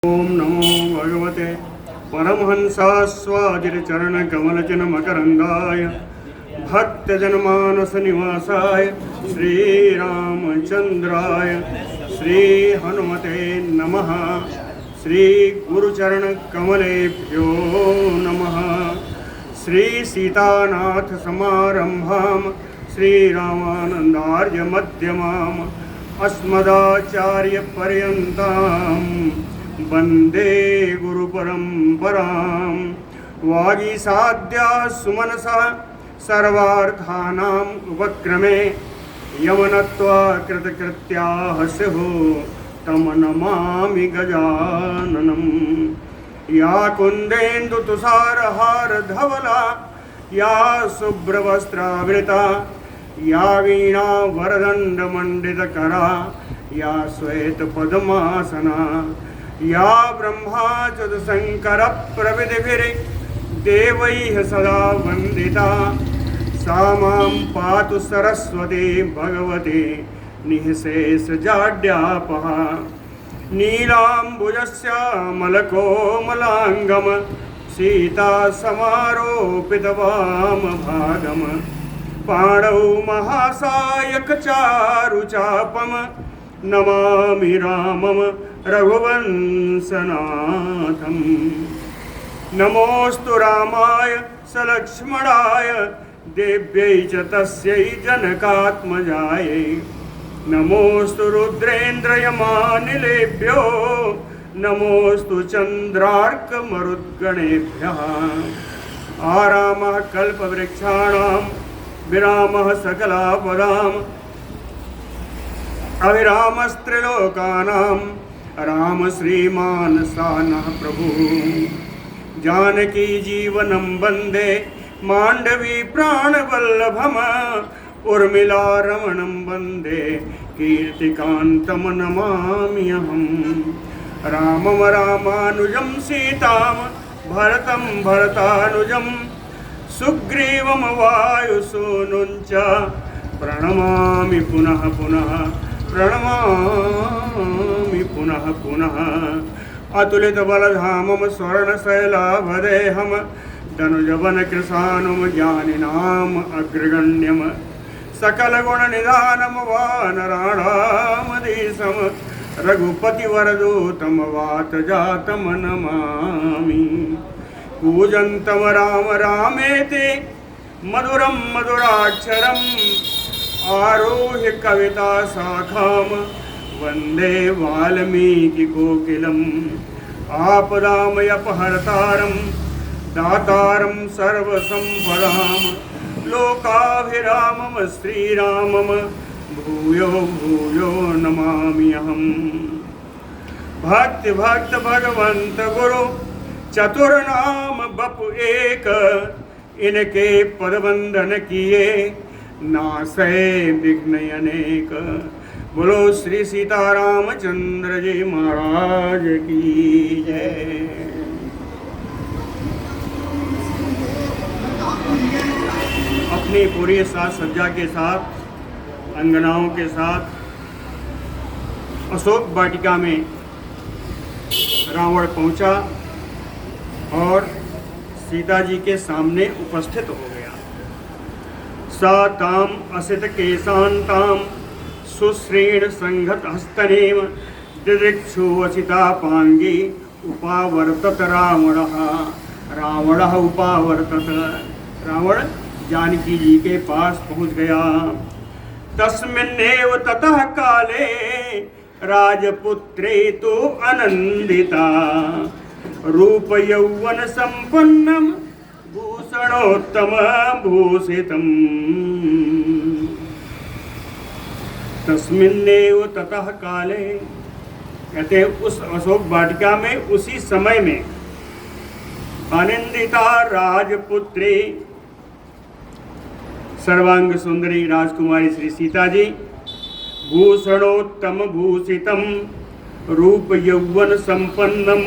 ओम नमो भगवते परमहंसास्वादिचरणकमलजनमकरंदाय भक्तजनमानसनिवासाय श्रीरामचंद्राय श्री हनुमते नमः। श्री गुरुचरणकमलेभ्यो नमः। श्री सीतानाथ समारंभां श्रीरामानंदार्य मध्यमाम् अस्मदाचार्यपर्यन्तां वंदे गुरुपरंपरां। वागीसाद्या सुमनसा सर्वार्थानाम् उपक्रमे यमनत्वा कृतकृत्याः स्युः तं नमामि गजाननम्। या कुन्देन्दुतुषारहारधवला या शुभ्रवस्त्रावृता या वीणा वरदण्डमण्डितकरा या श्वेतपद्मासना या ब्रह्माच्युतशङ्करप्रभृतिभिर्देवैः सदा वन्दिता सा मां पातु सरस्वती भगवती निःशेषजाड्यापहा। नीलाम्बुजश्यामलकोमलाङ्गं सीतासमारोपितवामभागम् पाणौ महासायकचारुचापं नमामि रामं रघुवंशनाथम्। नमोऽस्तु रामाय सलक्ष्मणाय देव्यै च तस्यै जनकात्मजायै। नमोऽस्तु रुद्रेन्द्रयमानिलेभ्यो नमोऽस्तु चन्द्रार्कमरुद्गणेभ्यः। आरामः कल्पवृक्षाणां विरामः सकलापदाम् अविरामस्त्रिलोकानां राम श्रीमान् सानः प्रभुः। जानकी जीवनं वन्दे माण्डवी प्राणवल्लभम् उर्मिलारमणं वन्दे कीर्तिकान्तं नमामि अहम्। रामं रामानुजं सीतां भरतं भरतानुजं सुग्रीवं वायुसूनुं च प्रणमामि पुनः पुनः प्रणमामि पुनः पुनः। अतुलितबलधामं स्वर्णशैलाभदेहं धनुजवनकृशानुं ज्ञानिनाम् अग्रगण्यं सकलगुणनिधानं वानराणामधीशं रघुपतिवरदूतं वातजातं नमामि। कूजन्तं राम रामेति मधुरं मधुराक्षरम् आरुह्य कविता शाखां वन्दे वाल्मीकिकोकिलम्। आपदामयपहर्तारं दातारं सर्वसम्पदां लोकाभिरामं श्रीरामं भूयो भूयो नमामि अहम्। भक्ति भक्त भगवंत गुरु चतुर्नाम बपु एक इनके पदबंधन किए नासै विघ्न अनेक। बोलो श्री सीतारामचंद्र जी महाराज की जय। अपनी पूरी साज सज्जा के साथ अंगनाओं के साथ अशोक वाटिका में रावण पहुंचा और सीता जी के सामने उपस्थित हो गया। सा ताम असित केशांताम सुश्रीण संघत हस्तनेम दिदृक्षुवसितापांगी उपावर्तत रावणः। रावणः उपावर्तत। रावण जानकी जी के पास पहुंच गया। तस्मिन्नेव ततः काले राजपुत्रे तो अनंदिता रूप यौवन संपन्नम भूषणोत्तम भूषितम। तस्मिन्नेव ततः काले कहते उस अशोक वाटिका में उसी समय में आनंदिता राजपुत्री सर्वांग सुंदरी राजकुमारी श्री सीता जी भूषणोत्तम भूषितम रूप यौवन संपन्नम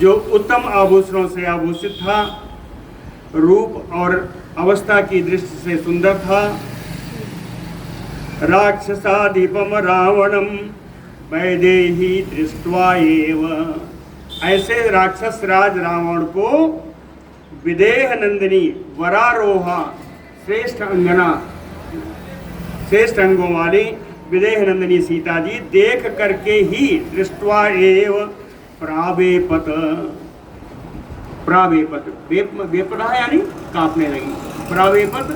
जो उत्तम आभूषणों से आभूषित था, रूप और अवस्था की दृष्टि से सुंदर था। राक्षसाधिपम रावणम वैदेही दृष्ट्वा एव। ऐसे राक्षस राज रावण को विदेह नंदिनी वरारोहा श्रेष्ठ अंगना, श्रेष्ठ अंगों वाली विदेह नंदिनी सीता जी देख करके ही दृष्ट्वा एव प्रावेपत, प्रावेपत वेपता यानी कांपने लगी, प्रावेपत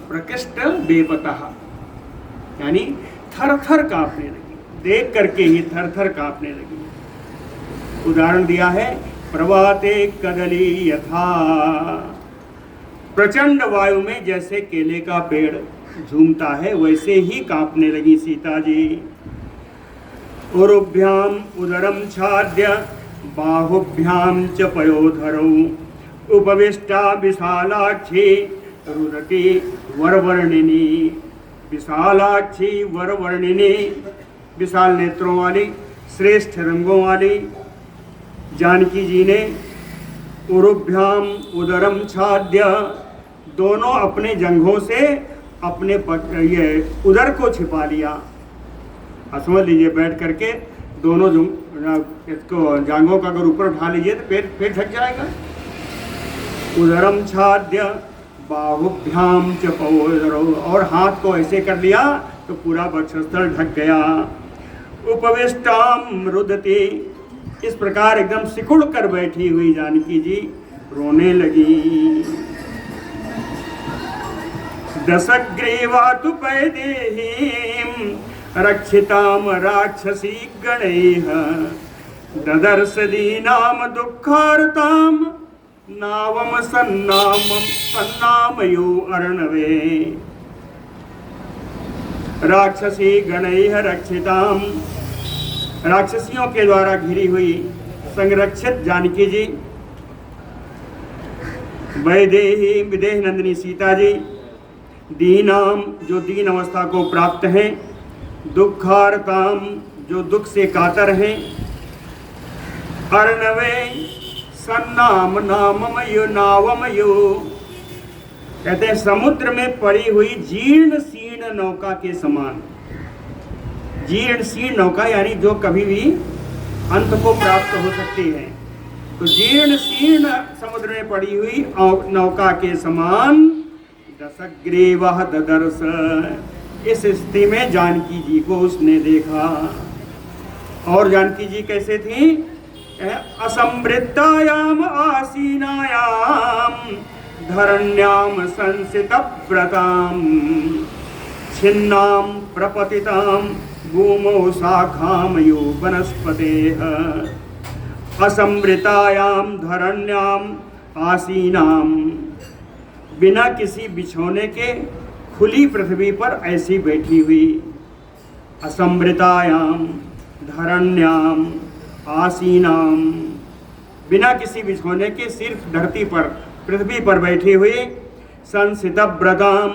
प्रकृष्ट वेपतः यानी थर थर कांपने लगी, देख करके ही थर थर कांपने लगी। उदाहरण दिया है प्रभाते कदली यथा, प्रचंड वायु में जैसे केले का पेड़ झूमता है वैसे ही कांपने लगी सीता जी। उरुभ्याम उदरम छाद्य बाहुभ्याम च पयोधरौ उपविष्टा विशालाक्षी रुदती वरवर्णिनी। विशालाक्षी वरवर्णिनी, विशाल नेत्रों वाली श्रेष्ठ रंगों वाली जानकी जी ने उरुभ्याम उदरम छाद्य, दोनों अपने जंघों से अपने ये उदर को छिपा लिया। समझ लीजिए बैठ करके दोनों इसको जांघों का अगर ऊपर उठा लीजिए तो पेट ढक जाएगा। उदरम छाद्य बाहुभ्याम च पयोधरौ, और हाथ को ऐसे कर लिया तो पूरा वक्षस्थल ढक गया। उपविष्टाम रुदती, इस प्रकार एकदम सिकुड़ कर बैठी हुई जानकी जी रोने लगी। दशग्रीवा तु पैदेहीं रक्षिताम राक्षसी गणैः ददर्श दीनाम दुःखार्ताम नावम सन्नामयो अर्णवे। राक्षसी गणैः रक्षिताम, राक्षसियों के द्वारा घिरी हुई संरक्षित जानकी जी, वैदेही विदेह नंदिनी सीता जी, दीनाम जो दीन अवस्था को प्राप्त हैं, दुखार्ताम जो दुख से कातर हैं, अर्णवे सन्नाम नाममयो नावमयो, कहते हैं समुद्र में पड़ी हुई जीर्ण शीर्ण नौका के समान। जीर्ण शीर्ण नौका यानी जो कभी भी अंत को प्राप्त हो सकती है, तो जीर्ण शीर्ण समुद्र में पड़ी हुई नौका के समान दशग्रीवः ददर्श, इस स्थिति में जानकी जी को उसने देखा। और जानकी जी कैसे थी? असंवृत्तायाम आसीनायाम धरण्याम संसितव्रताम छिन्नाम प्रपतिताम भूमौ शाखामयो वनस्पतेः। असंवृतायाम धरण्याम आसीनाम, बिना किसी बिछोने के खुली पृथ्वी पर ऐसी बैठी हुई। असंवृतायाम धरण्याम आसीनाम, बिना किसी बिछोने के सिर्फ धरती पर पृथ्वी पर बैठी हुई। संसितव्रताम,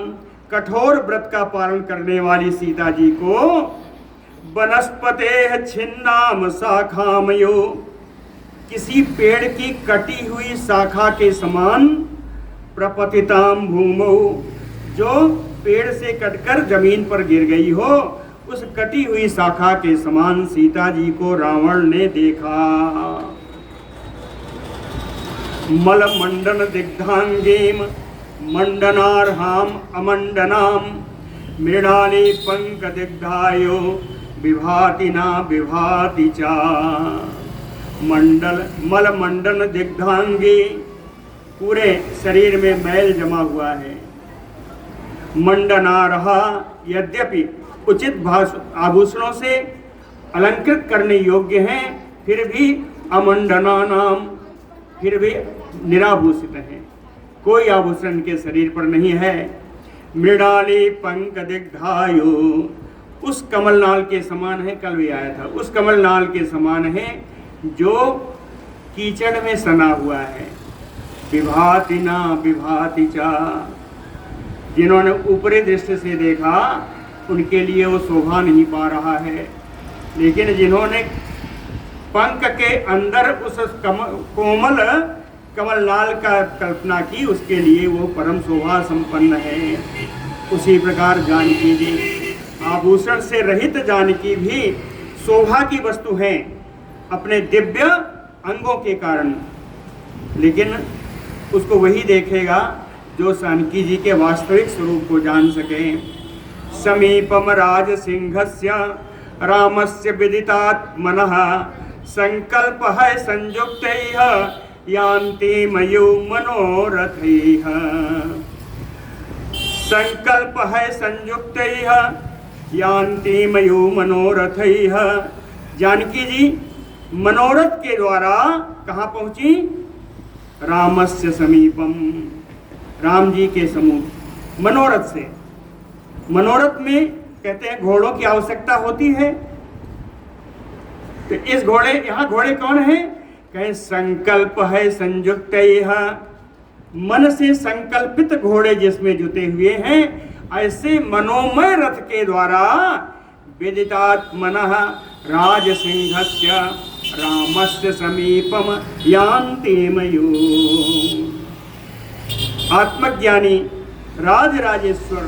कठोर व्रत का पालन करने वाली सीता जी को वनस्पतेः छिन्नाम शाखामयो, किसी पेड़ की कटी हुई शाखा के समान, प्रपतिताम भूमौ, जो पेड़ से कटकर जमीन पर गिर गई हो, उस कटी हुई शाखा के समान सीता जी को रावण ने देखा। मलमंडन दिग्धांगीम मंडनार्हाम अमंडनाम मृणाली पंक दिग्धायो विभाति ना विभाति चा। मंडल मल मंडन दिग्धांगी, पूरे शरीर में मैल जमा हुआ है। मंडनारहा, यद्यपि उचित आभूषणों से अलंकृत करने योग्य हैं, फिर भी अमंडना नाम, फिर भी निराभूषित हैं, कोई आभूषण के शरीर पर नहीं है। मृणाली पंक दिग्धायो, उस कमलनाल के समान है, कल भी आया था, उस कमलनाल के समान है जो कीचड़ में सना हुआ है। विभाति ना विभाति चा, जिन्होंने ऊपरी दृष्टि से देखा उनके लिए वो शोभा नहीं पा रहा है, लेकिन जिन्होंने पंख के अंदर उस कोमल कमलनाल का कल्पना की, उसके लिए वो परम शोभा संपन्न है। उसी प्रकार जानकी जी, आभूषण से रहित जानकी भी शोभा की वस्तु हैं अपने दिव्य अंगों के कारण, लेकिन उसको वही देखेगा जो जानकी जी के वास्तविक स्वरूप को जान सके। समीपम राज सिंहस्य रामस्य विदितात्मनः संकल्प है संयुक्त यान्ति मयु मनोरथैः। संकल्प है संयुक्त यान्ति मयु मनोरथैः। जानकी जी मनोरथ के द्वारा कहाँ पहुंची? रामस्य समीपम, राम जी के समीप। मनोरथ से, मनोरथ में कहते हैं घोड़ों की आवश्यकता होती है, तो इस घोड़े, यहाँ घोड़े कौन है? कहें संकल्प है संयुक्त, मन से संकल्पित घोड़े जिसमें जुटे हुए हैं, ऐसे मनोमय रथ के द्वारा विदितात्मनः राजसिंहस्य रामस्य समीपम यान्ति मयु। आत्मज्ञानी राजराजेश्वर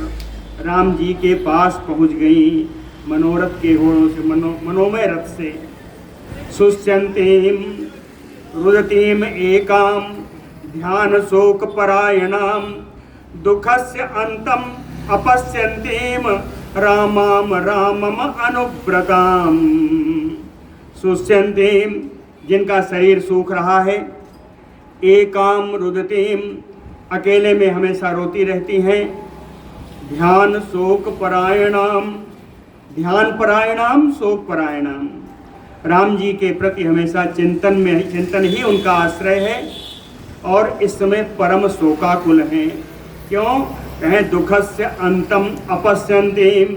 राम जी के पास पहुंच गई मनोरथ के घोड़ों से, मनोमय रथ से। सुष्यन्तीम रुदतीम एकाम ध्यान शोक परायणाम दुखस्य अंतम अपश्यन्तीम रामाम रामम अनुव्रताम। सुष्यन्तीम, जिनका शरीर सूख रहा है, एकाम रुदतीम, अकेले में हमेशा रोती रहती हैं, ध्यान शोक परायणाम, ध्यान परायणाम शोक परायणाम, राम जी के प्रति हमेशा चिंतन ही उनका आश्रय है, और इस समय परम शोकाकुल हैं। क्यों? कहें दुखस्य अंतम अपश्यन्तीम,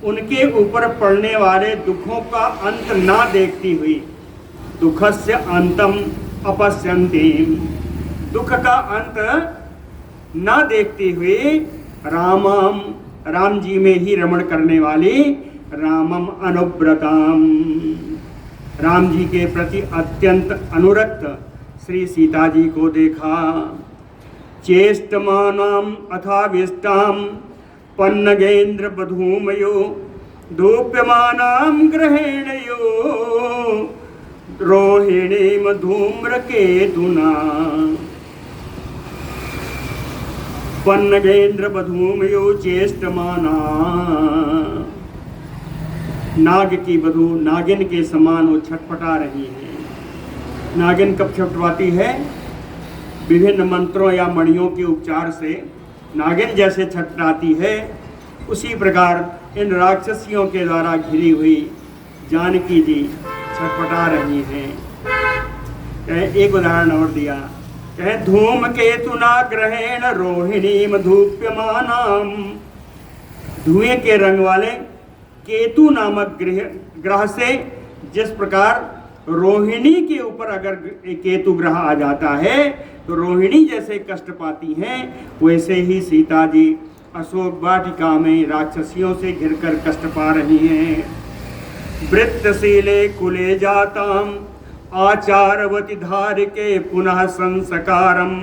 उनके ऊपर पड़ने वाले दुखों का अंत ना देखती हुई, दुखस्य अंतम अपश्यन्तीम, दुख का अंत ना देखती हुई, रामम, राम जी में ही रमण करने वाली, रामम अनुव्रताम, राम जी के प्रति अत्यंत अनुरक्त श्री सीता जी को देखा। चेष्टमानाम अथाविष्टाम पन्नगेन्द्र बधूमयो धूप्यमानाम ग्रहेणयो रोहिणीम धूम्रकेतुना। पन्नगेन्द्र बधूमयो चेष्टमाना, नाग की बधू, नागिन के समान वो छटपटा रही है। नागिन कब छटपटाती है? विभिन्न मंत्रों या मणियों के उपचार से नागिन जैसे छटपटाती है, उसी प्रकार इन राक्षसियों के द्वारा घिरी हुई जानकी जी छटपटा रही हैं। एक उदाहरण और दिया, कहे धूमकेतुना ग्रहेण रोहिणीम धूप्यमानाम। धुएं के रंग वाले केतु नामक ग्रह से जिस प्रकार रोहिणी के ऊपर अगर केतु ग्रह आ जाता है तो रोहिणी जैसे कष्ट पाती हैं, वैसे ही सीता जी अशोक वाटिका में राक्षसियों से घिरकर कष्ट पा रही हैं। वृत्तशीले कुले जाताम आचारवती धारिके पुनः संस्कारम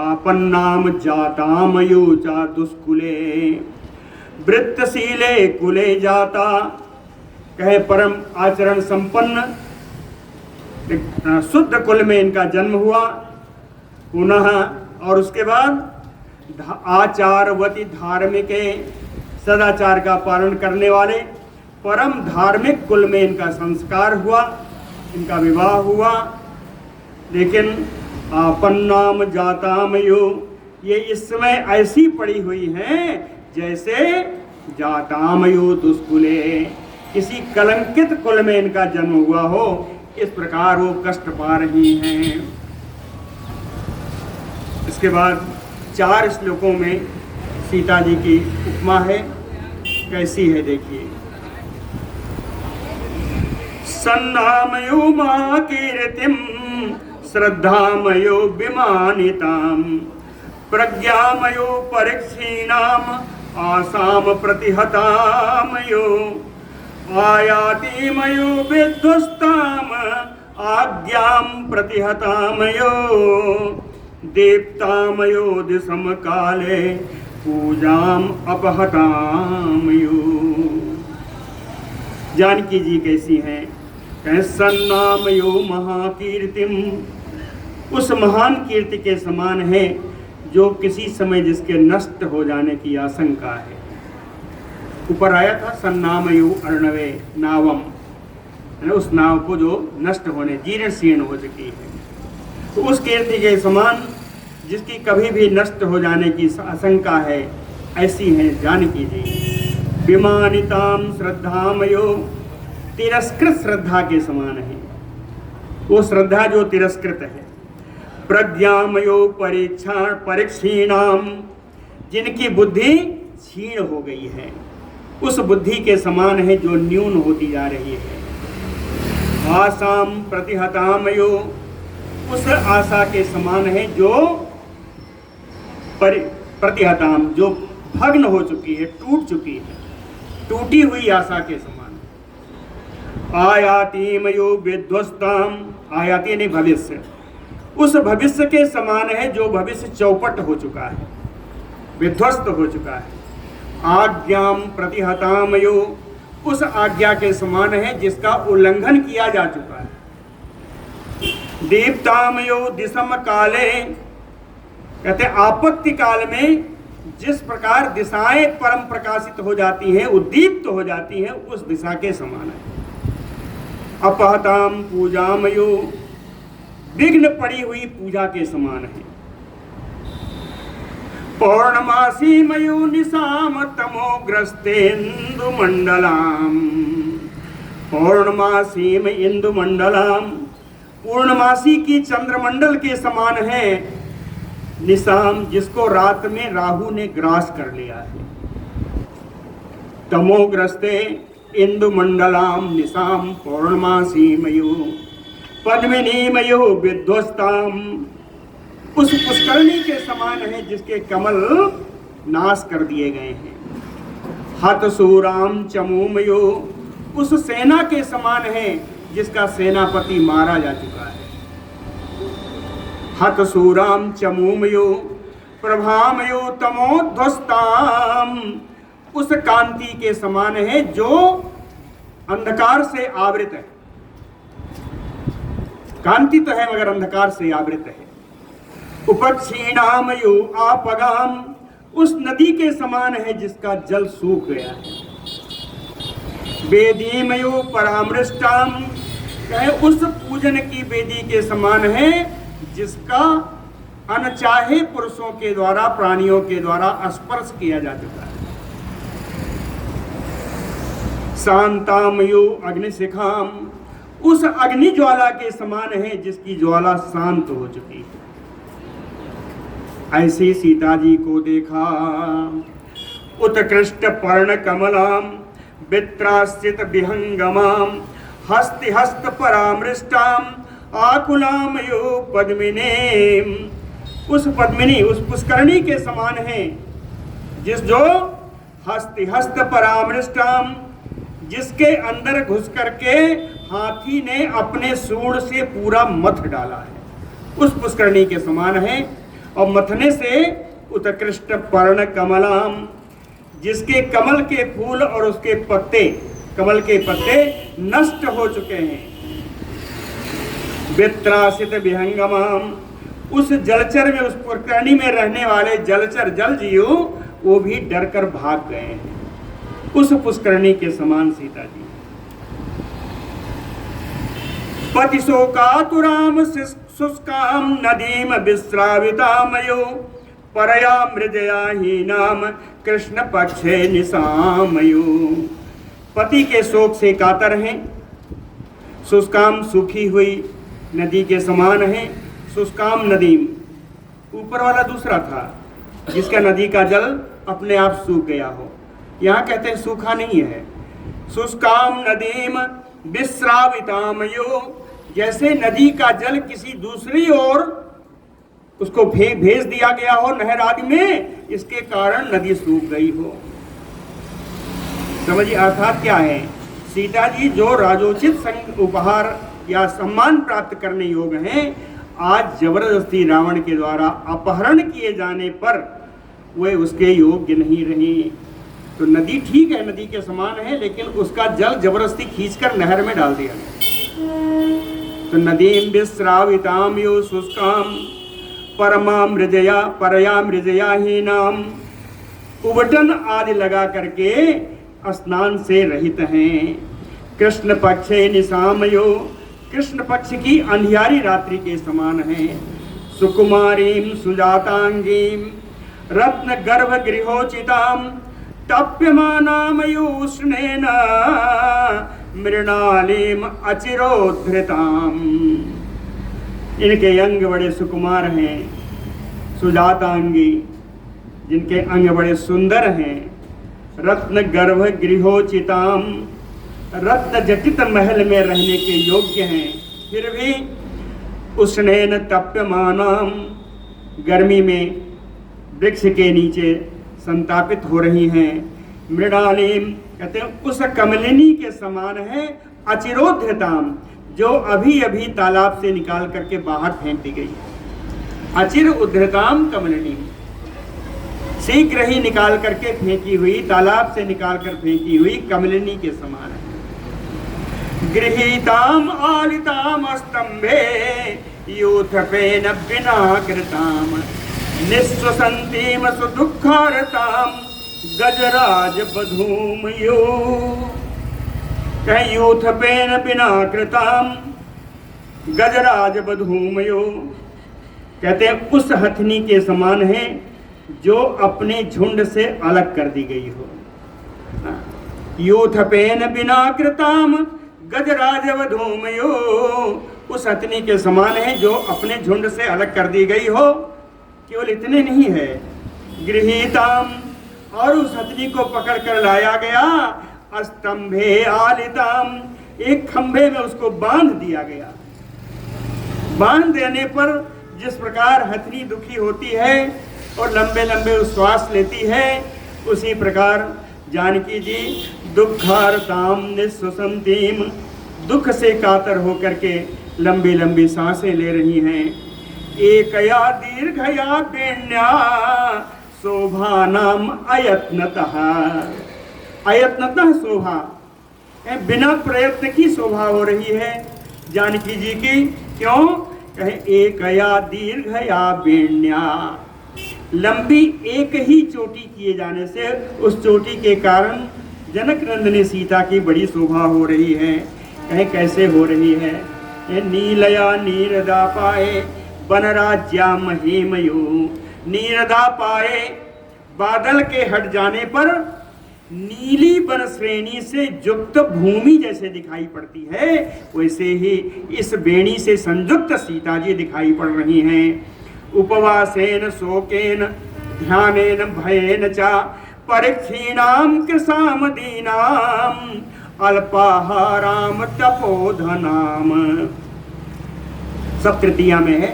आपन्नाम जाताम युचा दुष्कुले। वृत्तशीले कुले जाता, कहे परम आचरण संपन्न शुद्ध कुल में इनका जन्म हुआ, पुनः और उसके बाद आचारवती धार्मिक, सदाचार का पालन करने वाले परम धार्मिक कुल में इनका संस्कार हुआ, इनका विवाह हुआ। लेकिन आपन्नाम जातामयो, ये इस समय ऐसी पड़ी हुई हैं जैसे जातामयो दुष्कुले, किसी कलंकित कुल में इनका जन्म हुआ हो, इस प्रकार वो कष्ट पा रही हैं। इसके बाद 4 श्लोकों में सीता जी की उपमा है, कैसी है देखिए। सन्नामयो मा कीर्तिम श्रद्धामयो विमानिताम प्रज्ञामयो परीक्षीणाम आसाम प्रतिहतामयो आयातिमयो विध्वस्ताम आज्ञाम प्रतिहतामयो देवतामयो दिशम काले पूजाम अपहतामयो। जानकी जी कैसी हैं? कहें सन्नामयो महाकीर्तिम, उस महान कीर्ति के समान है जो किसी समय जिसके नष्ट हो जाने की आशंका है। ऊपर आया था सन्नामयो अर्णवे नावम, उस नाव को जो नष्ट होने जीर्ण शीर्ण हो चुकी है, तो उस कीर्ति के समान जिसकी कभी भी नष्ट हो जाने की आशंका है, ऐसी है जानकी जी। विमानिताम श्रद्धामयो, तिरस्कृत श्रद्धा के समान है, वो श्रद्धा जो तिरस्कृत है। प्रज्ञामयो परीक्षीणाम, जिनकी बुद्धि क्षीण हो गई है, उस बुद्धि के समान है जो न्यून होती जा रही है। आसाम प्रतिहतामयो, उस आशा के समान है जो प्रतिहताम, जो भग्न हो चुकी है, टूट चुकी है, टूटी हुई आशा के समान। आयातिमयो विध्वस्ताम, आयाति नहीं भविष्य, उस भविष्य के समान है जो भविष्य चौपट हो चुका है, विध्वस्त हो चुका है। आज्ञाम प्रतिहतामयो, उस आज्ञा के समान है जिसका उल्लंघन किया जा चुका है। दीप्तामयो दिशम काले, कहते आपत्ति काल में जिस प्रकार दिशाएं परम प्रकाशित हो जाती हैं, उद्दीप्त हो जाती हैं, उस दिशा के समान है। अपहताम पूजामयो, विघ्न पड़ी हुई पूजा के समान है। पौर्णमासी मयो निशाम तमोग्रस्तेन्दु मंडलाम, पौर्णमासी में इंदु मंडलाम, पूर्णमासी की चंद्रमंडल के समान है। निशाम, जिसको रात में राहु ने ग्रास कर लिया है। तमोग्रस्ते इंदु मंडलाम निशाम पौर्णमासी मयो पद्मिनी मयो विध्वस्ताम, उस पुष्करणी के समान है जिसके कमल नाश कर दिए गए हैं। हतसूराम चमूमयो, उस सेना के समान है जिसका सेनापति मारा जा चुका है। हतसूराम चमूमयो प्रभामयो तमोध्वस्ताम, उस कांति के समान है जो अंधकार से आवृत है। कांति तो है मगर अंधकार से आवृत है। उपक्षीणामयो आपगाम, उस नदी के समान है जिसका जल सूख गया है। वेदीमयो परामृष्टाम, कहे उस पूजन की वेदी के समान है जिसका अनचाहे पुरुषों के द्वारा, प्राणियों के द्वारा स्पर्श किया जा चुका है। शांतामयो अग्निशिखाम, उस अग्नि ज्वाला के समान है जिसकी ज्वाला शांत हो चुकी है। ऐसी सीता जी को देखा। उत्कृष्ट पर्ण कमलाम वित्रास्थित विहंगमाम हस्ति हस्त परामृष्टाम आकुलाम यो पद्मिनीम, उस पद्मिनी, उस पुष्करणी के समान है जिस जो हस्ति हस्त परामृष्टाम, जिसके अंदर घुस करके हाथी ने अपने सूंड से पूरा मथ डाला है, उस पुष्करणी के समान है। और मथने से उत्कृष्ट पर्ण कमलाम, जिसके कमल के फूल और उसके पत्ते, कमल के पत्ते नष्ट हो चुके हैं। वित्रासित विहंगमाम, उस जलचर में, उस पुष्करणी में रहने वाले जलचर जल जीव वो भी डर कर भाग गए हैं, उस पुष्करणी के समान सीता जी। पतिशोकातुराम शुष्काम नदीम विश्रावितामयो परया मृदया हीनाम कृष्ण पक्षे निशामयो, पति के शोक से कातर हैं, शुष्काम सूखी हुई नदी के समान है। शुष्काम नदीम, ऊपर वाला दूसरा था जिसका नदी का जल अपने आप सूख गया हो, यहाँ कहते हैं सूखा नहीं है। शुष्काम नदीम विश्रावितामयो, जैसे नदी का जल किसी दूसरी ओर उसको भेज दिया गया हो नहर आदि में, इसके कारण नदी सूख गई हो। समझिए अर्थात क्या है। सीता जी जो राजोचित उपहार या सम्मान प्राप्त करने योग्य हैं, आज जबरदस्ती रावण के द्वारा अपहरण किए जाने पर वे उसके योग्य नहीं रही। तो नदी ठीक है, नदी के समान है, लेकिन उसका जल जबरदस्ती खींचकर नहर में डाल दिया गया। तो नदीम विस्राविताम यो शुष्काम परमामृजया परयामृजया ही नाम, उबटन आदि लगा करके स्नान से रहित हैं। कृष्ण पक्षे निशामयो, कृष्ण पक्ष की अंधियारी रात्रि के समान है। सुकुमारीम सुजातांगीम रत्न गर्भ गृहोचिताम तप्यमानामयूष्णेन मृणालीम अचिरोद्धृताम। इनके अंग बड़े सुकुमार हैं, सुजातांगी, जिनके अंग बड़े सुंदर हैं। रत्न गर्भ गृहोचिताम, रत्न जटित महल में रहने के योग्य हैं, फिर भी उष्णेन तप्यमानाम, गर्मी में वृक्ष के नीचे संतापित हो रही हैं। मृणालीम कहते हैं उस कमलिनी के समान है। अचिरोध्यताम, जो अभी अभी तालाब से निकाल करके बाहर फेंक दी गई। अचिर उद्धताम कमलिनी, शीघ्र ही निकाल करके फेंकी हुई, तालाब से निकाल कर फेंकी हुई कमलिनी के समान है। गृहीताम आलिताम स्तंभे यूथपेन विनाकृताम निःश्वसन्तीम सुदुःखारताम गजराज बधूमयो। कहीं यूथपेन विनाकृताम गजराज बधूमयो, कहते हैं उस हथनी के समान है जो अपने झुंड से अलग कर दी गई हो। यूथपेन विनाकृताम गजराज बधूमयो, उस हथनी के समान है जो अपने झुंड से अलग कर दी गई हो। केवल इतने नहीं है, गृहीताम, और उस हथनी को पकड़ कर लाया गया। स्तंभे आलिताम, एक खंभे में उसको बांध दिया गया। बांध देने पर जिस प्रकार हथनी दुखी होती है और लंबे लंबे श्वास लेती है, उसी प्रकार जानकी जी दुखारताम निःश्वसन्तीम, दुख से कातर होकर के लंबी लंबी सांसें ले रही हैं। एकया दीर्घया पेण्या शोभानाम अयत्नतः, अयत्नतः शोभा, बिना प्रयत्न की शोभा हो रही है जानकी जी की। क्यों? कहे एकया दीर्घया पेण्या, लंबी एक ही चोटी किए जाने से उस चोटी के कारण जनक नंदिनी सीता की बड़ी शोभा हो रही है। कहे कैसे हो रही है? नीलया नीरदा पाए वनराज्या महीमयो, नीरदा पाए, बादल के हट जाने पर नीली वन श्रेणी से युक्त भूमि जैसे दिखाई पड़ती है, वैसे ही इस बेणी से संयुक्त सीता जी दिखाई पड़ रही हैं। उपवासेन शोकेन ध्यानेन भयेन च परिक्षीणाम कृसामदीनाम अल्पाहाराम तपोधनाम। सब तृतीया में है।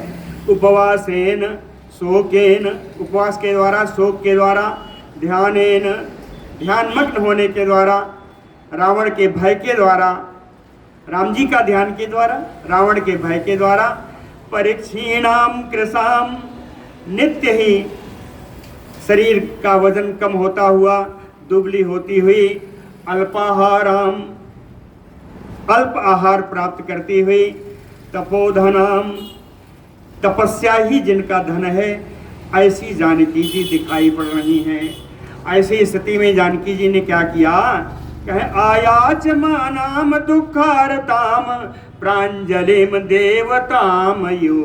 उपवासेन शोकेन, उपवास के द्वारा, शोक के द्वारा, ध्यानेन, ध्यानमग्न होने के द्वारा, रावण के भय के द्वारा, राम जी का ध्यान के द्वारा, रावण के भय के द्वारा, परिक्षीणाम कृशाम, नित्य ही शरीर का वजन कम होता हुआ, दुबली होती हुई, अल्पाहाराम, अल्प आहार प्राप्त करती हुई, तपोधनाम, तपस्या ही जिनका धन है, ऐसी जानकी जी दिखाई पड़ रही हैं। ऐसी स्थिति में जानकी जी ने क्या किया? कहे आयाच मानाम दुखारताम प्रांजलिम देवताम यो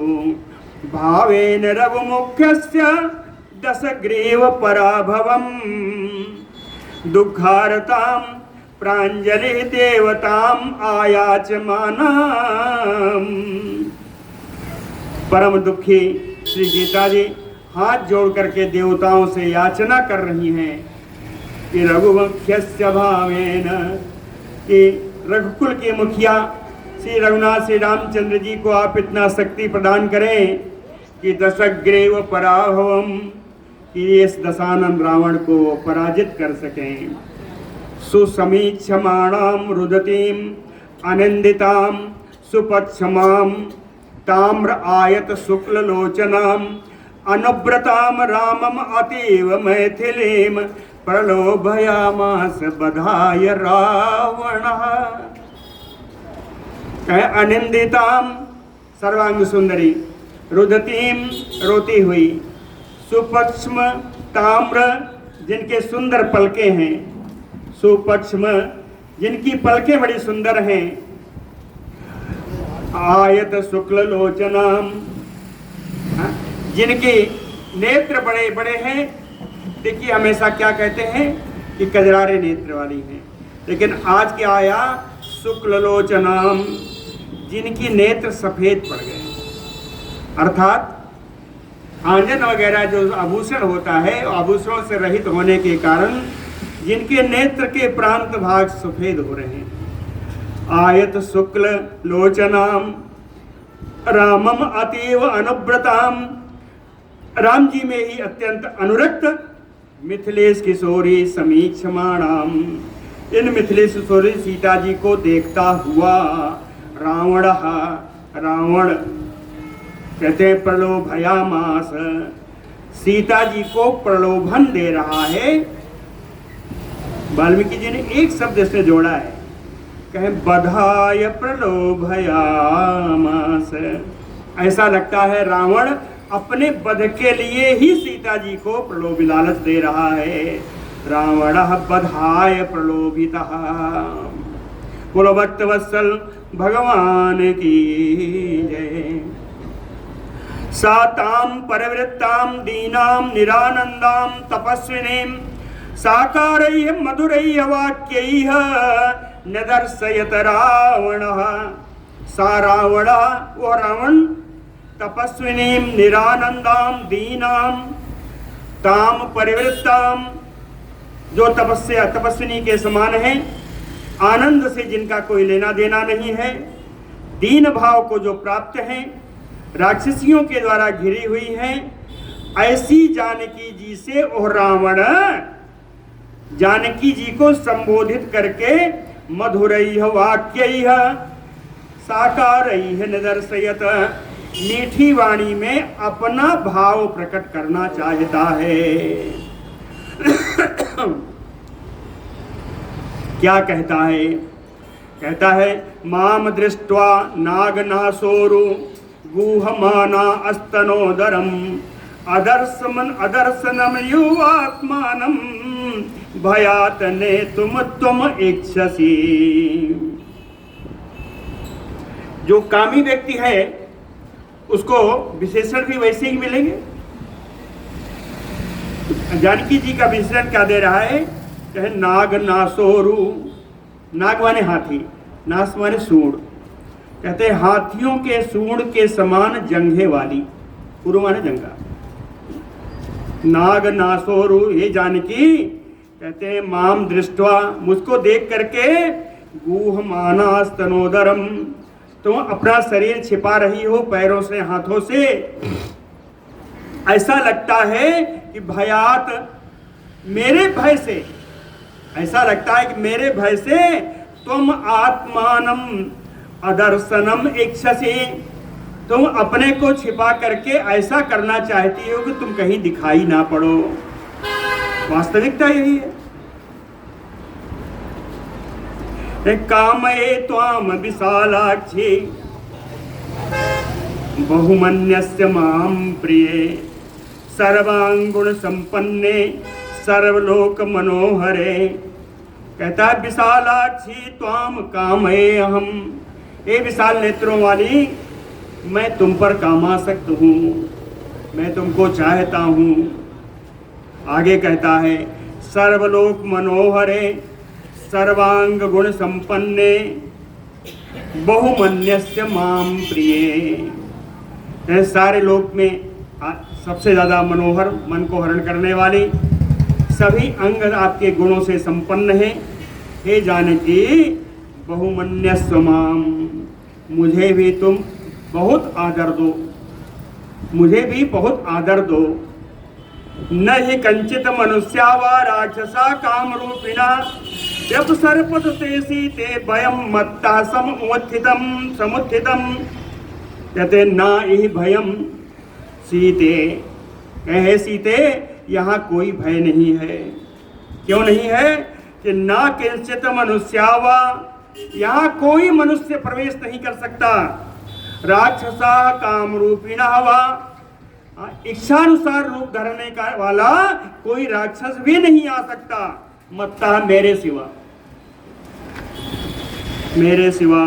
भावेन रघुमुख्यस्य दशग्रीव पराभवम दुखारताम प्रांजलि देवताम आयाच मानाम। परम दुखी श्री सीता जी हाथ जोड़ करके देवताओं से याचना कर रही हैं कि रघुवंश्य भावेन, कि रघुकुल के मुखिया श्री रघुनाथ श्री रामचंद्र जी को आप इतना शक्ति प्रदान करें कि दशग्रीव पराभवम, कि इस दशानन रावण को पराजित कर सकें। सुसमीक्षमाणाम रुदतीम अनिंदिताम सुपक्षमाम ताम्र आयत शुक्ल लोचनाम अनुव्रताम रामम अतीव मैथिलीम प्रलोभयामास बधाय रावणः। कहे अनिंदिताम सर्वांग सुंदरी, रुदतीम रोती हुई, सुपक्ष्म ताम्र जिनके सुंदर पलके हैं, सुपक्ष्म जिनकी पलकें बड़ी सुंदर हैं, आयत शुक्ल लोचनाम जिनके नेत्र बड़े बड़े हैं। देखिए हमेशा क्या कहते हैं कि कजरारे नेत्र वाली हैं, लेकिन आज क्या आया शुक्ल लोचनाम जिनकी नेत्र सफेद पड़ गए, अर्थात आंजन वगैरह जो आभूषण होता है आभूषणों से रहित होने के कारण जिनके नेत्र के प्रांत भाग सफेद हो रहे हैं। आयत शुक्ल लोचनाम रामम अतीव अनुव्रताम, राम जी में ही अत्यंत अनुरक्त, मिथिलेश किशोरी समीक्षमाणाम, इन मिथिलेश किशोरी सीता जी को देखता हुआ रावण रावण कहते हैं प्रलोभयामास, सीता जी को प्रलोभन दे रहा है। वाल्मीकि जी ने एक शब्द इसमें जोड़ा है, कहे बधाय प्रलोभयामास। ऐसा लगता है रावण अपने वध के लिए ही सीता जी को प्रलोभ लालच दे रहा है। रावण बधाय प्रलोभितः। बोलो भक्तवत्सल भगवान की जय। साताम परिवृत्ताम दीनाम निरानंदाम तपस्विनीम साकारैः मधुरैः वाक्यैः निदर्शयत रावणः। सा रावण, वो रावण, तपस्विनीम निरानंदाम दीनाम ताम परिवृत्ताम, जो तपस्विनी के समान है, आनंद से जिनका कोई लेना देना नहीं है, दीन भाव को जो प्राप्त है, राक्षसियों के द्वारा घिरी हुई है, ऐसी जानकी जी से वह रावण जानकी जी को संबोधित करके मधुरैः वाक्यैः साकारैः निदर्शयत, मीठी वाणी में अपना भाव प्रकट करना चाहता है। क्या कहता है? कहता है माम दृष्ट्वा नागनासोरु गुहमाना अस्तनोदरम अदर्शनम युवात्मानम भयात ने तुम इच्छसी। जो कामी व्यक्ति है उसको विशेषण भी वैसे ही मिलेंगे। जानकी जी का विशेषण क्या दे रहा है? कहे नाग नासोरु, नाग माने हाथी, नास माने सूंड, कहते हैं हाथियों के सूंड के समान जंघे वाली, पुरु माने जंगा, नाग नासोरु ये जानकी, कहते हैं माम दृष्टवा, मुझको देख करके, गुहमाना स्तनोदरम, तुम अपना शरीर छिपा रही हो पैरों से हाथों से, ऐसा लगता है कि भयात, मेरे भय से, ऐसा लगता है कि मेरे भय से तुम आत्मानम अदर्शनम इच्छसी, तुम अपने को छिपा करके ऐसा करना चाहती हो कि तुम कहीं दिखाई ना पड़ो। वास्तविकता यही है। कामये त्वाम विशालाक्षी बहुमन्यस्य माम प्रिये सर्वांगुण संपन्ने सर्वलोक मनोहरे। कहता है विशालाक्षी त्वाम कामये अहम, ए विशाल नेत्रों वाली मैं तुम पर कामासक्त हूँ, मैं तुमको चाहता हूँ। आगे कहता है सर्वलोक मनोहरे सर्वांग गुण संपन्ने बहुमन्यस्य माम प्रिये। सारे लोक में सबसे ज़्यादा मनोहर, मन को हरण करने वाली, सभी अंग आपके गुणों से संपन्न है। हे जानकी बहुमन्यस्व माम, मुझे भी तुम बहुत आदर दो, मुझे भी बहुत आदर दो। न ही कंचित मनुष्या व राक्षसा काम रूपिणा जब सर्पत ते सीते भयम मत्ता समुत्थितम। कहते ना ही भयम सीते, कहे सीते यहाँ कोई भय नहीं है। क्यों नहीं है कि ना किंचित मनुष्यावा, यहाँ कोई मनुष्य प्रवेश नहीं कर सकता। राक्षसा काम रूपिणा वा, इच्छानुसार रूप धरने का वाला कोई राक्षस भी नहीं आ सकता, मत्ता मेरे सिवा, मेरे सिवा।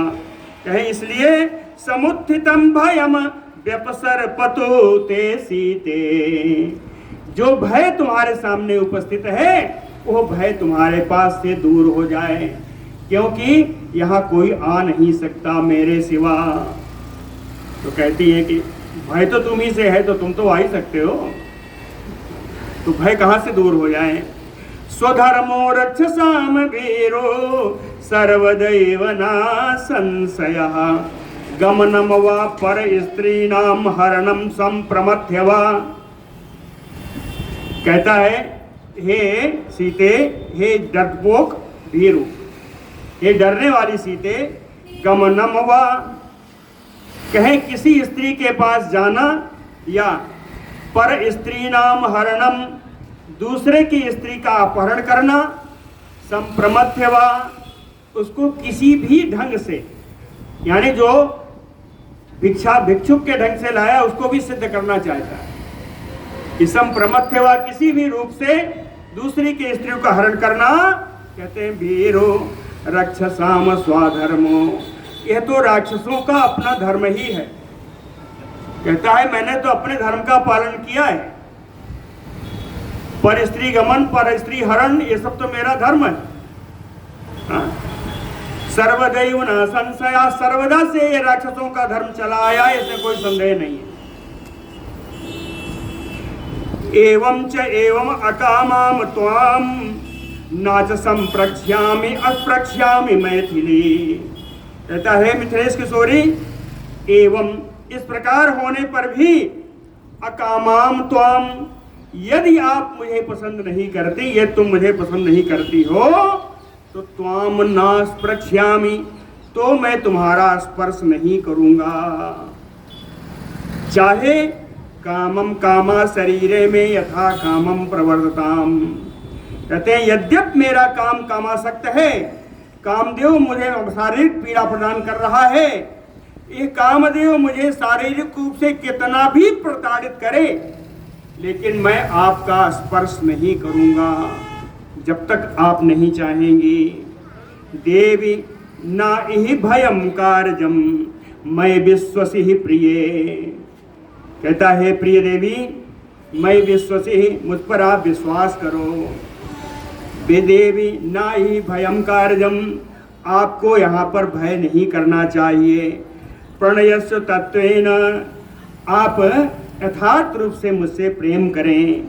कहे इसलिए समुत्थितम भयम व्यपसर पतो ते सीते, जो भय तुम्हारे सामने उपस्थित है वो भय तुम्हारे पास से दूर हो जाए, क्योंकि यहाँ कोई आ नहीं सकता मेरे सिवा। तो कहती है कि भय तो तुम ही से है, तो तुम तो आ ही सकते हो, तो भय कहाँ से दूर हो जाए। स्वधर्मो रक्षसाम वीरो सर्वदैव न संशयः, गमनम वा पर स्त्रीणाम हरणम संप्रमथ्य वा। कहता है हे सीते, हे डरपोक भीरु, हे डरने वाली सीते, गमनम वा, कहे किसी स्त्री के पास जाना, या पर स्त्री नाम हरणम, दूसरे की स्त्री का अपहरण करना, संप्रमथ्य वा, उसको किसी भी ढंग से, यानी जो भिक्षुक के ढंग से लाया उसको भी सिद्ध करना चाहता है। संप्रमथ्य वा, किसी भी रूप से दूसरी की स्त्रियों का हरण करना। कहते हैं वीरो रक्षसाम स्वाधर्मो, यह तो राक्षसों का अपना धर्म ही है। कहता है मैंने तो अपने धर्म का पालन किया है, पर स्त्री गमन, पर स्त्री हरण, ये सब तो मेरा धर्म है। सर्वदैव न संशया, सर्वदा से ये राक्षसों का धर्म चला आया, इसमें कोई संदेह नहीं है। एवं च एवं अकामाम त्वाम नाच संप्रक्ष्यामि अस्प्रक्ष्यामि मैथिली। कहता है मिथिलेश किशोरी, एवं इस प्रकार होने पर भी अकामाम त्वाम, यदि आप मुझे पसंद नहीं करती, ये तुम मुझे पसंद नहीं करती हो, तो त्वाम न स्पृक्ष्यामि, तो मैं तुम्हारा स्पर्श नहीं करूंगा। चाहे कामम कामा शरीरे में यथा कामम प्रवर्तताम। कहते हैं यद्यप मेरा काम कामासक्त है, कामदेव मुझे शारीरिक पीड़ा प्रदान कर रहा है, ये कामदेव मुझे शारीरिक रूप से कितना भी प्रताड़ित करे, लेकिन मैं आपका स्पर्श नहीं करूंगा जब तक आप नहीं चाहेंगी। देवी ना इहि भयम कार्यम मैं विश्वसी प्रिय। कहता है प्रिय देवी, मैं विश्वसी, मुझ पर आप विश्वास करो। देवी ना ही भयम कार्यम, आपको यहाँ पर भय नहीं करना चाहिए। प्रणयस्व तत्वेन, आप यथार्थ रूप से मुझसे प्रेम करें,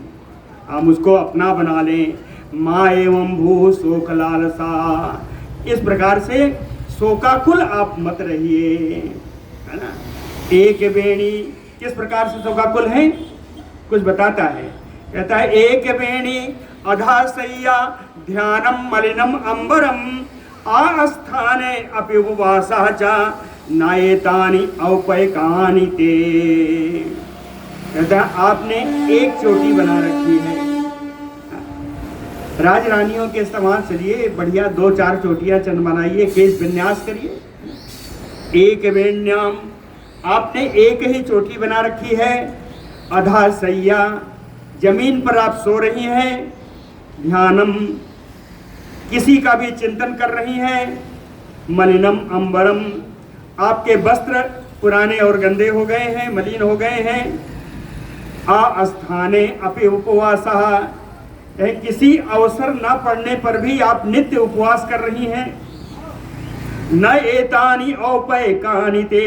आप मुझको अपना बना लें। माँ एवं भू शोक लालसा, इस प्रकार से शोकाकुल आप मत रहिए, है ना। एक वेणी, किस प्रकार से शोकाकुल है कुछ बताता है। कहता है एक वेणी अधा सैया ध्यानम मलिनम अंबरम आस्थाने अपि उपवासा च नायतानि औपैकानि ते। कहता है आपने एक चोटी बना रखी है, राज रानियों के समान चलिए, बढ़िया 2-4 चोटियां चंद बनाइए, केश विन्यास करिए। एक वेण्याम, आपने एक ही चोटी बना रखी है। अधा सैया, जमीन पर आप सो रही हैं। ध्यानम, किसी का भी चिंतन कर रही हैं। मलिनम अंबरम, आपके वस्त्र पुराने और गंदे हो गए हैं, मलिन हो गए हैं। आस्थाने अपि उपवासः, किसी अवसर न पड़ने पर भी आप नित्य उपवास कर रही हैं। न एतानि औपैकानि ते,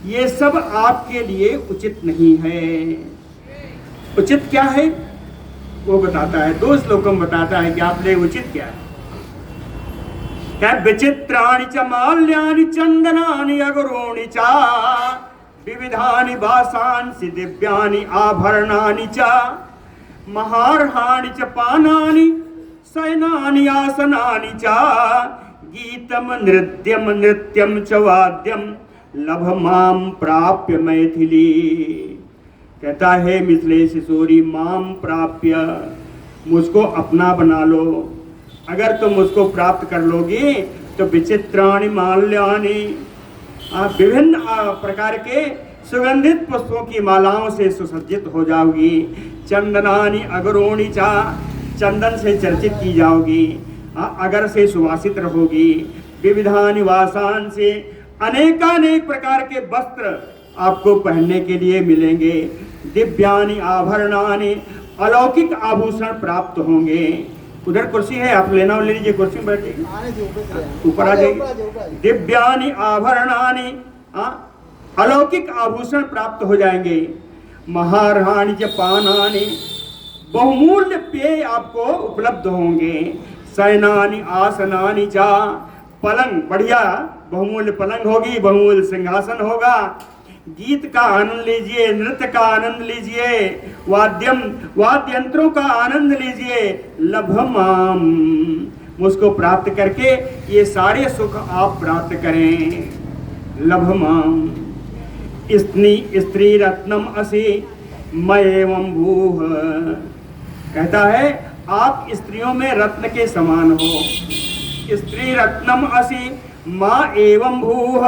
ये सब आपके लिए उचित नहीं है। उचित क्या है वो बताता है, 2 श्लोकों में बताता है कि आपने उचित क्या है। क्या विचित्राणि च माल्यानि चंदनानि अगरोणि च विविधानि वासांसि दिव्यानि आभरणानि च महार्हाणि च पानानि शयनानि आसनानि च गीतम नृत्यम नृत्यम च वाद्यम लभ माम प्राप्य मैथिली। कहता है मिथिलेश किशोरी, माम प्राप्य, मुझको अपना बना लो। अगर तुम मुझको प्राप्त कर लोगी तो विचित्राणि माल्यानि, आप विभिन्न प्रकार के सुगंधित पुष्पों की मालाओं से सुसज्जित हो जाओगी। चंदनानि अगरोणि चा, चंदन से चर्चित की जाओगी, अगर से सुवासित रहोगी। विविधानि वासान, से अनेकानेक प्रकार के वस्त्र आपको पहनने के लिए मिलेंगे। दिव्यानि आभरणानि, अलौकिक आभूषण प्राप्त होंगे। उधर कुर्सी है, आप लेना ले लीजिए, कुर्सी में बैठिए, ऊपर आ जाइए। दिव्यानि आभरणानि, अलौकिक आभूषण प्राप्त हो जाएंगे। महारहाणि च पानानि, बहुमूल्य पेय आपको उपलब्ध होंगे। शयनानि आसनानि चा, पलंग, बढ़िया बहुमूल्य पलंग होगी, बहुमूल्य सिंहासन होगा। गीत का आनंद लीजिए, नृत्य का आनंद लीजिए, वाद्य यंत्रों का आनंद लीजिए। लभमाम, मुझको प्राप्त करके ये सारे सुख आप प्राप्त करें। लभमाम स्त्री रत्नम असि मयेवं भूः, कहता है आप स्त्रियों में रत्न के समान हो। स्त्री रत्नम असि माँ एवं भूः,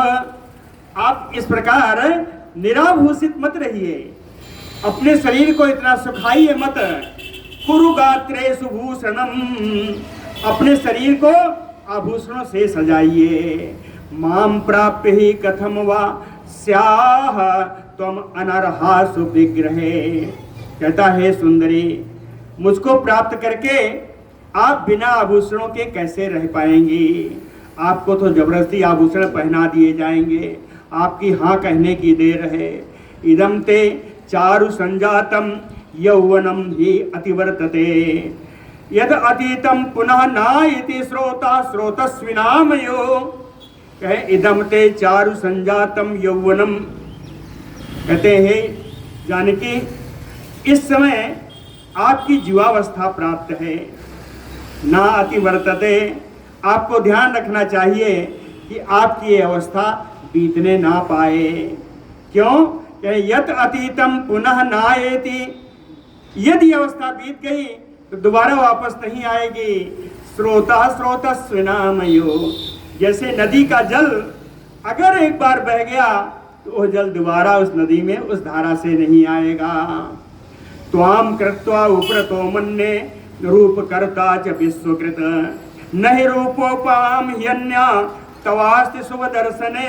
आप इस प्रकार निराभूषित मत रहिए, अपने शरीर को इतना सुखाइए मत। कुरु गात्रे सुभूषणम, अपने शरीर को आभूषणों से सजाइए। माम प्राप्य ही कथम वा स्याह त्वम अनर्हा सुविग्रहे, कहता है सुंदरी, मुझको प्राप्त करके आप बिना आभूषणों के कैसे रह पाएंगी। आपको तो जबरदस्ती आभूषण पहना दिए जाएंगे, आपकी हाँ कहने की देर है। इदम ते चारु संजातम यौवनम ही अतिवर्तते, यद अतीतम पुनः नायति श्रोता स्रोतस्विनामयो। कहे इदम ते चारु संजातम यौवनम, कहते हैं जानकी इस समय आपकी जीवावस्था प्राप्त है। ना अतिवर्तते, आपको ध्यान रखना चाहिए कि आपकी ये अवस्था बीतने ना पाए। क्यों? यत अतीतम पुनः नायेति, यदि अवस्था बीत गई तो दोबारा वापस नहीं आएगी। स्रोता स्रोतस्विनामयो, जैसे नदी का जल अगर एक बार बह गया तो वह जल दोबारा उस नदी में उस धारा से नहीं आएगा। त्वाम कृत्वा उपरतो मन्ये रूप कर्ता च विश्वकृत, नहि रूपोपाम ह्यन्या तवास्ति शुभ दर्शने।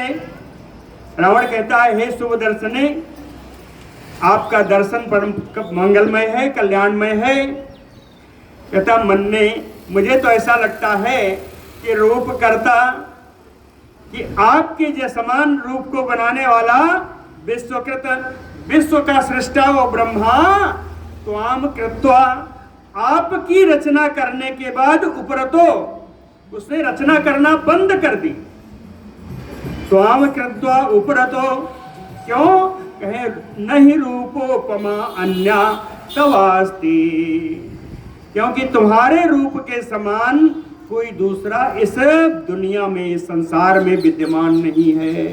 रावण कहता है हे शुभ दर्शने, आपका दर्शन परम मंगलमय है, कल्याणमय है। कहता मन्ने, मुझे तो ऐसा लगता है कि रूप करता, कि आपके जो समान रूप को बनाने वाला विश्वकृत, विश्व का सृष्टा वो ब्रह्मा, त्वाम कृत्वा, आपकी रचना करने के बाद उपरतो, उसने रचना करना बंद कर दी। त्वाम कृत्वा उपरतो, क्यों? कहे नहीं रूपोपमा अन्या तवास्ति, क्योंकि तुम्हारे रूप के समान कोई दूसरा इस दुनिया में, इस संसार में विद्यमान नहीं है।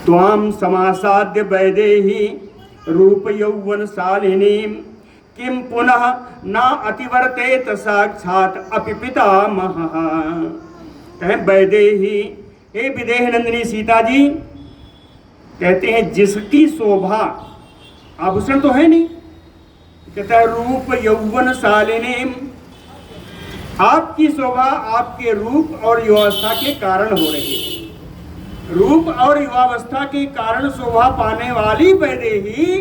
त्वाम समासाद्य वैदेही रूप यौवन शालिनीम, किम पुनः ना अतिवर्तेत साक्षात अपि पितामहः। कहे वैदेही, हे विदेह नंदिनी सीता जी, कहते हैं जिसकी शोभा, आभूषण तो है नहीं, कहता है रूप यौवन शालिनीम, आपकी शोभा आपके रूप और युवावस्था के कारण हो रही है। रूप और युवावस्था के कारण शोभा पाने वाली वैदेही,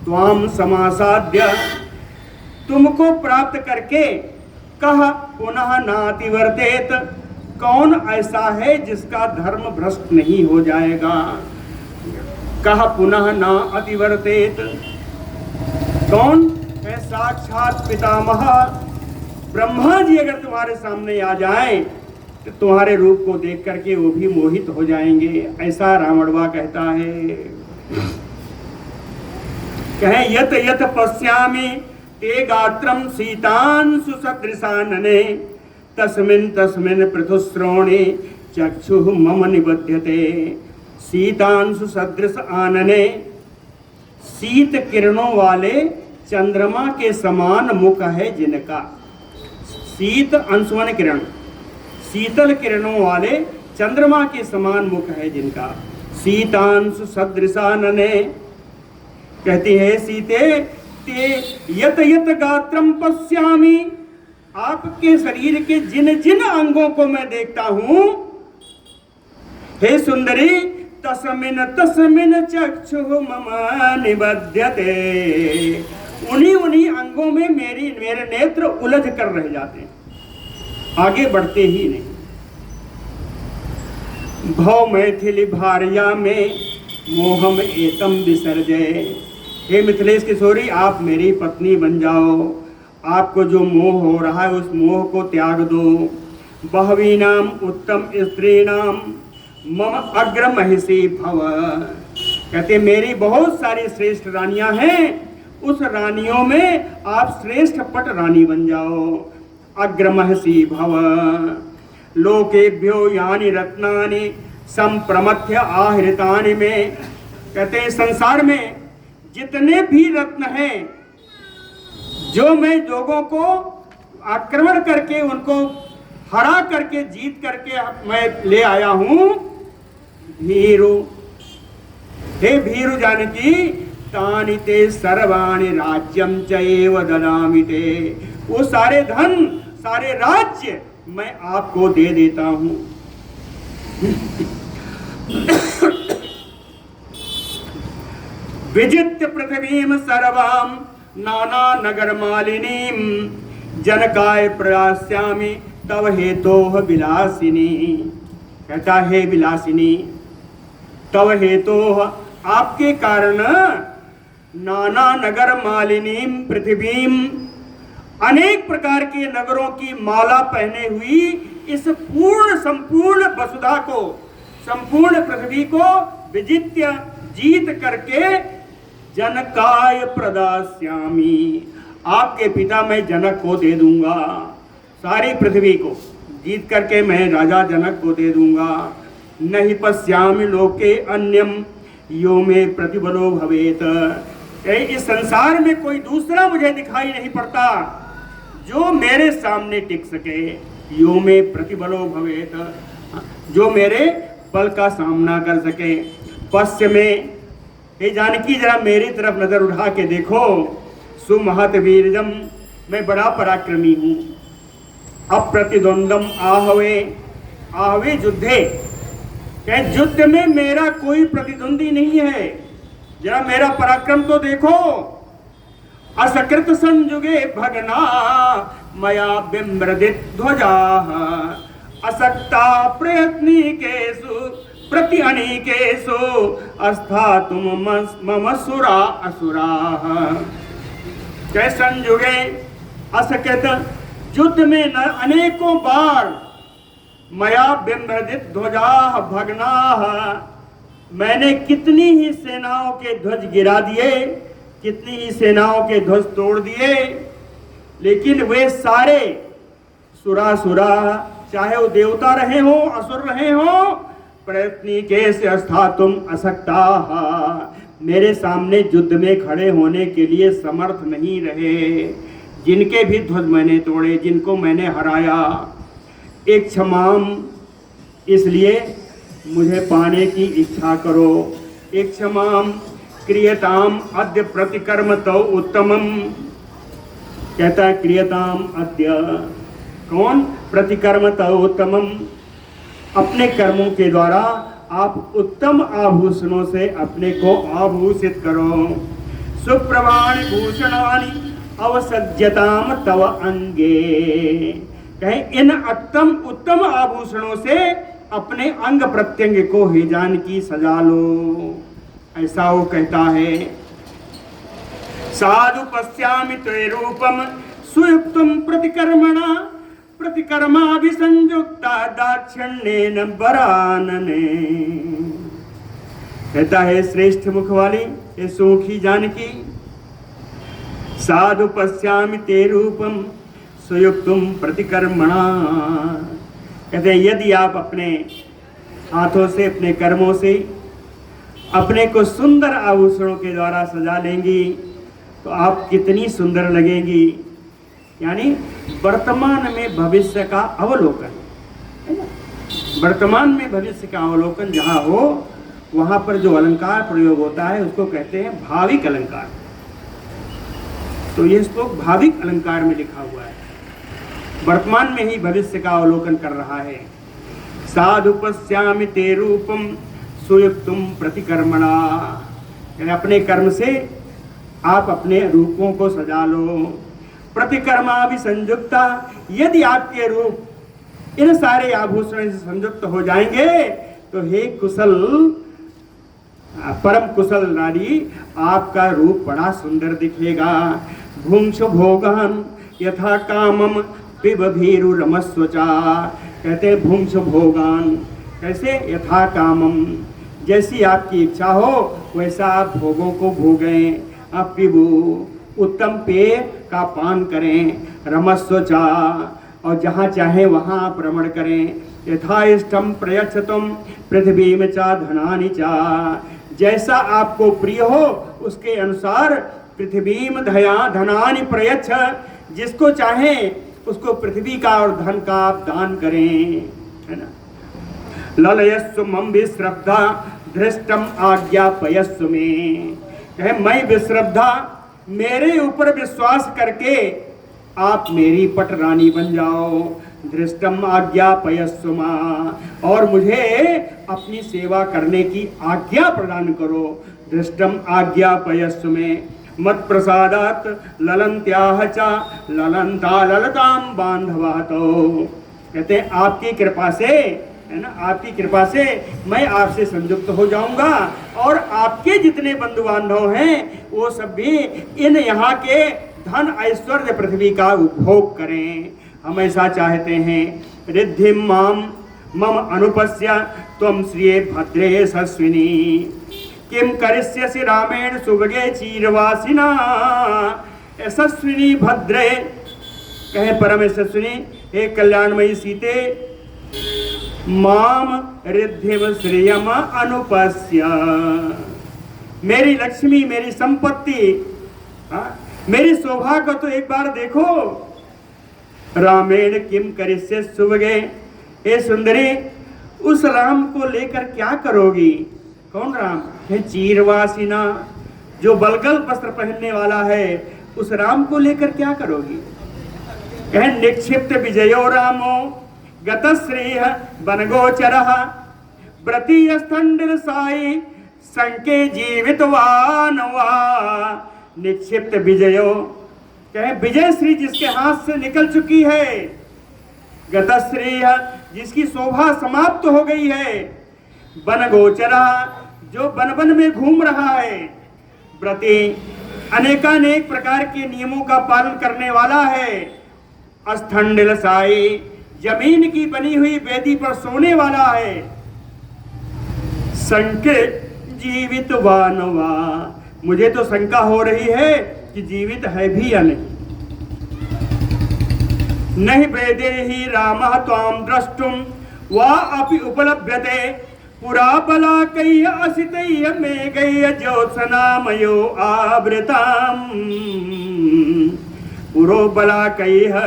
त्वाम समासाद्य, तुमको प्राप्त करके, कह पुनः नातिवर्तेत, कौन ऐसा है जिसका धर्म भ्रष्ट नहीं हो जाएगा। कह पुनः ना अतिवर्तेत, कौन है? साक्षात पितामह ब्रह्मा जी अगर तुम्हारे सामने आ जाएं तो तुम्हारे रूप को देख करके वो भी मोहित हो जाएंगे, ऐसा रावणवा कहता है। कहे यत यत पश्यामि ते गात्रम सीतांशु सदृशानने, तस्मिन् तस्मिन् पृथुश्रोणे चक्षुः मम निबध्यते। सीतांशु सदृश आनने, शीत किरणों वाले चंद्रमा के समान मुख है जिनका। शीत अंशुवन किरण, शीतल किरणों वाले चंद्रमा के समान मुख है जिनका। शीतांशु सदृशानने, कहती है सीते ते यत यत गात्रम पश्यामि, आपके शरीर के जिन जिन अंगों को मैं देखता हूं, हे सुंदरी, तस्मिन तस्मिन चक्षु मम निबध्यते, उन्हीं उन्हीं अंगों में मेरे नेत्र उलझ कर रह जाते हैं, आगे बढ़ते ही नहीं। भव मैथिली भार्या में मोहम एतम विसर्जय, हे मिथिलेश किशोरी, आप मेरी पत्नी बन जाओ, आपको जो मोह हो रहा है उस मोह को त्याग दो। बहवीनाम उत्तम स्त्रीणाम मम अग्र महिषी भव, कहते मेरी बहुत सारी श्रेष्ठ रानियां हैं, उस रानियों में आप श्रेष्ठ पट रानी बन जाओ। अग्र महिषी भव, लोकेभ्यो यानि रत्नानि संप्रमथ्य आहृतानि में, कहते हैं संसार में जितने भी रत्न हैं जो मैं लोगों को आक्रमण करके उनको हरा करके जीत करके मैं ले आया हूं, भीरु, हे भीरु जानकी, तानि ते सर्वाणि राज्यम चैव ददामि ते, वो सारे धन सारे राज्य मैं आपको दे देता हूं। विजित्य पृथ्वीम सर्वाम नाना नगर मालिनीम, जनकाय प्रयास्यामि तव हेतोः विलासिनी, कहता है विलासिनी, तव हेतोः, आपके कारण, नाना नगर मालिनीम पृथ्वीम, अनेक प्रकार के नगरों की माला पहने हुई इस पूर्ण संपूर्ण वसुधा को, संपूर्ण पृथ्वी को विजित्य जीत करके जनकाय प्रदास्यामि, आपके पिता मैं जनक को दे दूंगा, सारी पृथ्वी को जीत करके मैं राजा जनक को दे दूंगा। नहीं पश्यामि लोके अन्यम यो में प्रतिबलो भवेत, इस संसार में कोई दूसरा मुझे दिखाई नहीं पड़ता जो मेरे सामने टिक सके। यो में प्रतिबलो भवेत, जो मेरे बल का सामना कर सके। पश्चिम में, हे जानकी जरा मेरी तरफ नजर उठा के देखो, सुमहत वीरजम, मैं बड़ा पराक्रमी हूं। अप्रतिद्वंदम आहवे, आहवे युद्धे, कहे युद्ध में मेरा कोई प्रतिद्वंदी नहीं है, जरा मेरा पराक्रम तो देखो। असकृत संजुगे भगना मया बिम्रदित ध्वजाः, असक्ता प्रयत्नी केसु प्रति अनेकेषु अस्थातुम मम सुरा असुराः, कह संजुगे असकृत, युद्ध में न अनेकों बार, मया बिम्रदित ध्वजाः भग्नाः, मैंने कितनी ही सेनाओं के ध्वज गिरा दिए, कितनी ही सेनाओं के ध्वज तोड़ दिए, लेकिन वे सारे सुरासुरा, चाहे वो देवता रहे हो असुर रहे हो, प्रयत्नी कैसे स्थातुम असक्ता, मेरे सामने युद्ध में खड़े होने के लिए समर्थ नहीं रहे। जिनके भी ध्वज मैंने तोड़े, जिनको मैंने हराया, एक क्षमाम, इसलिए मुझे पाने की इच्छा करो। एक क्षमाम क्रियताम अद्य प्रतिकर्म तो उत्तमम, कहता है क्रियताम अद्य, कौन? प्रतिकर्म तो उत्तमम, अपने कर्मों के द्वारा आप उत्तम आभूषणों से अपने को आभूषित करो। सुप्रभाण भूषणानि अवसज्जताम तव अंगे, कहे इन उत्तम आभूषणों से अपने अंग प्रत्यंग को हे जानकी सजा लो, ऐसा वो कहता है। साधु पश्यामि त्वे रूपम सुयुक्तम प्रतिकर्मणा, प्रतिकर्माभिसंयुक्ता दाक्षिण्येन वरानने, कहता है श्रेष्ठ मुख वाली ये सुखी जानकी, साधु पश्यामि ते रूपम सुयुक्तम प्रतिकर्मणा, कहते हैं यदि आप अपने हाथों से, अपने कर्मों से अपने को सुंदर आभूषणों के द्वारा सजा लेंगी तो आप कितनी सुंदर लगेंगी। यानी वर्तमान में भविष्य का अवलोकन, है ना? वर्तमान में भविष्य का अवलोकन जहाँ हो वहाँ पर जो अलंकार प्रयोग होता है उसको कहते हैं भाविक अलंकार। तो ये श्लोक भाविक अलंकार में लिखा हुआ है, वर्तमान में ही भविष्य का अवलोकन कर रहा है। साधु पश्यामि ते रूपम सुयुक्तुम प्रतिकर्मणा, यानी अपने कर्म से आप अपने रूपों को सजा लो। प्रतिकर्मा भी संयुक्ता, यदि आपके रूप इन सारे आभूषणों से संयुक्त हो जाएंगे तो हे कुशल, परम कुशल नारी, आपका रूप बड़ा सुंदर दिखेगा। भुंक्षु भोगान यथा कामम पिबभीरु रमस्वचा, कहते हैं भुंक्षु भोगान, कैसे? यथा कामम, जैसी आपकी इच्छा हो वैसा आप भोगों को भोगें। आप पिबु, उत्तम पेय का पान करें। रमस्वचा, और जहाँ चाहे वहाँ आप रमण करें। यथा इष्टम प्रयच्छतुम पृथ्वी में चा धनानि चा, जैसा आपको प्रिय हो उसके अनुसार पृथ्वी में धनानि प्रयच्छ, जिसको चाहे उसको पृथ्वी का और धन का आप दान करें, है ना? ललयस्सु मम विश्रब्धा धृष्टम आज्ञापयस्सु में, कहे मैं विश्रब्धा, मेरे ऊपर विश्वास करके आप मेरी पट रानी बन जाओ। धृष्टम आज्ञापयस्सु मा, और मुझे अपनी सेवा करने की आज्ञा प्रदान करो। धृष्टम आज्ञापयस्सु में मत प्रसादात ललंत्याह चा ललंता ललताम बांधवा, तो कहते हैं आपकी कृपा से, है ना, आपकी कृपा से मैं आपसे संयुक्त हो जाऊंगा और आपके जितने बंधु बांधव हैं वो सब भी इन यहाँ के धन ऐश्वर्य पृथ्वी का उपभोग करें, हम ऐसा चाहते हैं। रिद्धि माम मम अनुपस्य त्वं श्रिये भद्रे यशस्विनी, किम करिष्यसि रामेण सुभगे चीरवासिना। यशस्विनी भद्रे, कहे परम यशस्विनी, हे कल्याणमयी सीते, माम रिद्धिम श्रियम अनुपस्य, मेरी लक्ष्मी, मेरी संपत्ति, मेरी शोभा को तो एक बार देखो। रामेण किम करिष्य सुभगे, हे सुंदरी, उस राम को लेकर क्या करोगी? कौन राम? है चीरवासिना, जो बलगल वस्त्र पहनने वाला है, उस राम को लेकर क्या करोगी? कहे निक्षिप्त विजयो रामो गतश्रेय वनगोचरः, व्रतीयस्थंडिल साई संके जीवितवान वा। निक्षिप्त विजयो, कहे विजय श्री जिसके हाथ से निकल चुकी है। गतश्रेय, जिसकी शोभा समाप्त हो गई है। वनगोचरः, जो वन वन में घूम रहा है। व्रती, अनेकानेक प्रकार के नियमों का पालन करने वाला है। स्थंडिल साई, जमीन की बनी हुई वेदी पर सोने वाला है। संके जीवितवानवा, मुझे तो शंका हो रही है कि जीवित है भी या नहीं। नहीं वेदे ही रामः त्वां द्रष्टुम वा अपि उपलभ्यते, पुरा बलाकैः असितैः मेघैः ज्योत्सनामयो आवृताम्। पुरो बलाकैः,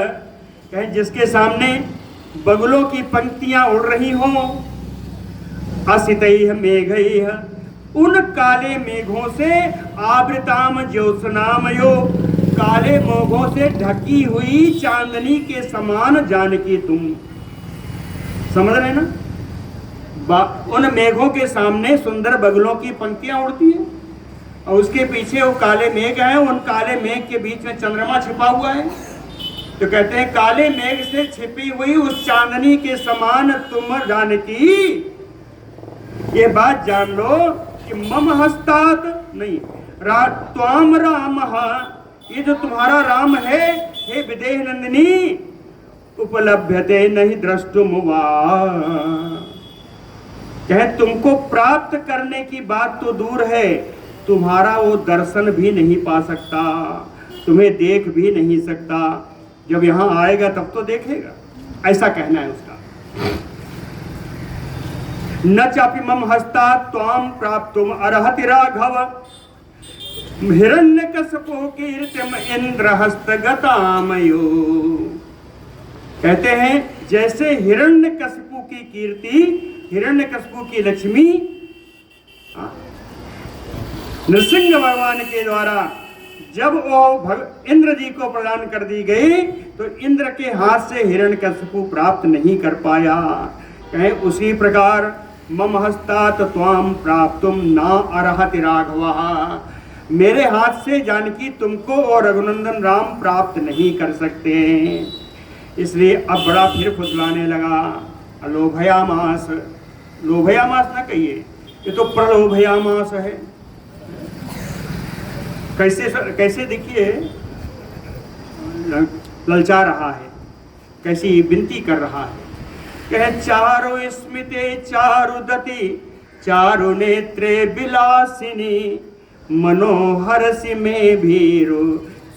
कहे जिसके सामने बगुलों की पंक्तियां उड़ रही हों। असितैः मेघैः, उन काले मेघों से। आवृताम ज्योत्सनामयो, काले मेघों से ढकी हुई चांदनी के समान जानकी तुम। समझ रहे ना? उन मेघों के सामने सुंदर बगुलों की पंक्तियां उड़ती हैं और उसके पीछे वो काले मेघ हैं, उन काले मेघ के बीच में चंद्रमा छिपा हुआ है। तो कहते हैं काले मेघ से छिपी हुई उस चांदनी के समान तुम जानकी, ये बात जान लो कि मम हस्तात नहीं त्वाम रामः, ये जो तुम्हारा राम है, हे विदेह नंदिनी, उपलभ्यते नहीं द्रष्टुम वा, कहे तुमको प्राप्त करने की बात तो दूर है, तुम्हारा वो दर्शन भी नहीं पा सकता, तुम्हें देख भी नहीं सकता। जब यहाँ आएगा तब तो देखेगा, ऐसा कहना है उसका। न चापि मम हस्तात् त्वां प्राप्तुम अर्हति राघव, हिरण्यकशिपु कीर्तिम इंद्रहस्तगतामयो। कहते हैं जैसे हिरण्यकशिपु की कीर्ति, हिरण्यकशिपु की लक्ष्मी नृसिंह भगवान के द्वारा जब वो इंद्र जी को प्रदान कर दी गई तो इंद्र के हाथ से हिरण्यकशिपु प्राप्त नहीं कर पाया। कहें उसी प्रकार मम हस्तात त्वाम प्राप्तुम ना अर्हति राघवः, मेरे हाथ से जानकी तुमको और रघुनंदन राम प्राप्त नहीं कर सकते। इसलिए अब बड़ा फिर फुसलाने लगा। लोभयामास, लोभयामास ना कहिए, ये तो प्रलोभयामास है। कैसे कैसे देखिए ललचा रहा है, कैसी विनती कर रहा है। कह चारु स्मिते चारु दति चारु नेत्रे विलासिनी मनोहरसि में भीरु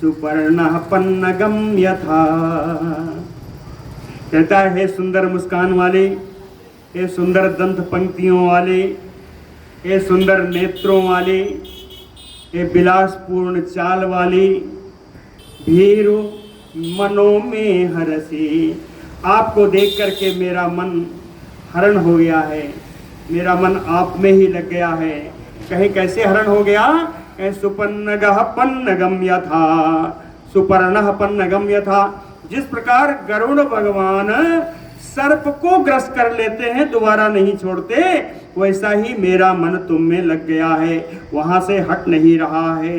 सुपर्ण पन्नगम यथा। कहता है सुंदर मुस्कान वाले, ये सुंदर दंत पंक्तियों वाले, ये सुंदर नेत्रों वाले, ये विलासपूर्ण चाल वाली, भीरु मनो में हरसी, आपको देख करके मेरा मन हरण हो गया है, मेरा मन आप में ही लग गया है। कहे कैसे हरण हो गया? सुपन्नगः पन्नगम यथा, सुपर्णः पन्नगम यथा। जिस प्रकार गरुड़ भगवान सर्प को ग्रस कर लेते हैं दोबारा नहीं छोड़ते, वैसा ही मेरा मन तुम में लग गया है, वहां से हट नहीं रहा है।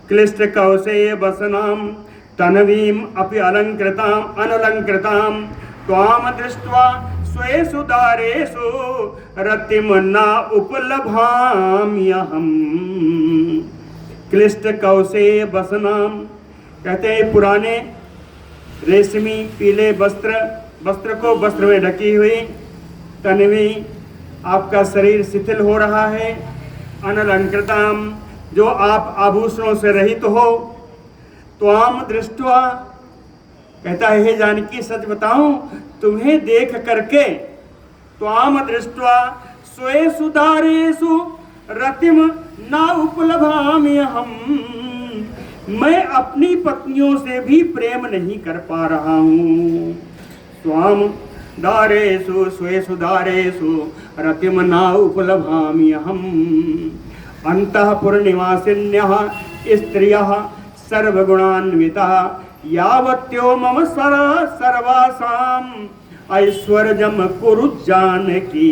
क्लिष्ट कौशेय बसनाम तनवीम अपि अलंकृताम अनलंकृताम त्वाम दृष्ट्वा स्वेषु दारेषु रतिम न उपलभाम्यहम्। क्लिष्ट कौशेय बसनाम कहते हैं पुराने रेशमी पीले वस्त्र को वस्त्र में ढकी हुई, तन्वी आपका शरीर शिथिल हो रहा है, अनलंकृताम जो आप आभूषणों से रहित हो, त्वाम दृष्ट्वा कहता है हे जानकी सच बताऊं तुम्हें देख करके, त्वाम दृष्ट्वा स्वेषु दारेषु रतिम ना उपलभाम्यहम्, मैं अपनी पत्नियों से भी प्रेम नहीं कर पा रहा हूँ। त्वाम दारेषु स्वेषु दारेषु रतिम ना उपलभाम्यहम्। अंतःपुर निवासिन्यः स्त्रियः सर्वगुणान्वितः यावत्यो मम सर्वासाम ऐश्वर्यम कुरु जानकी।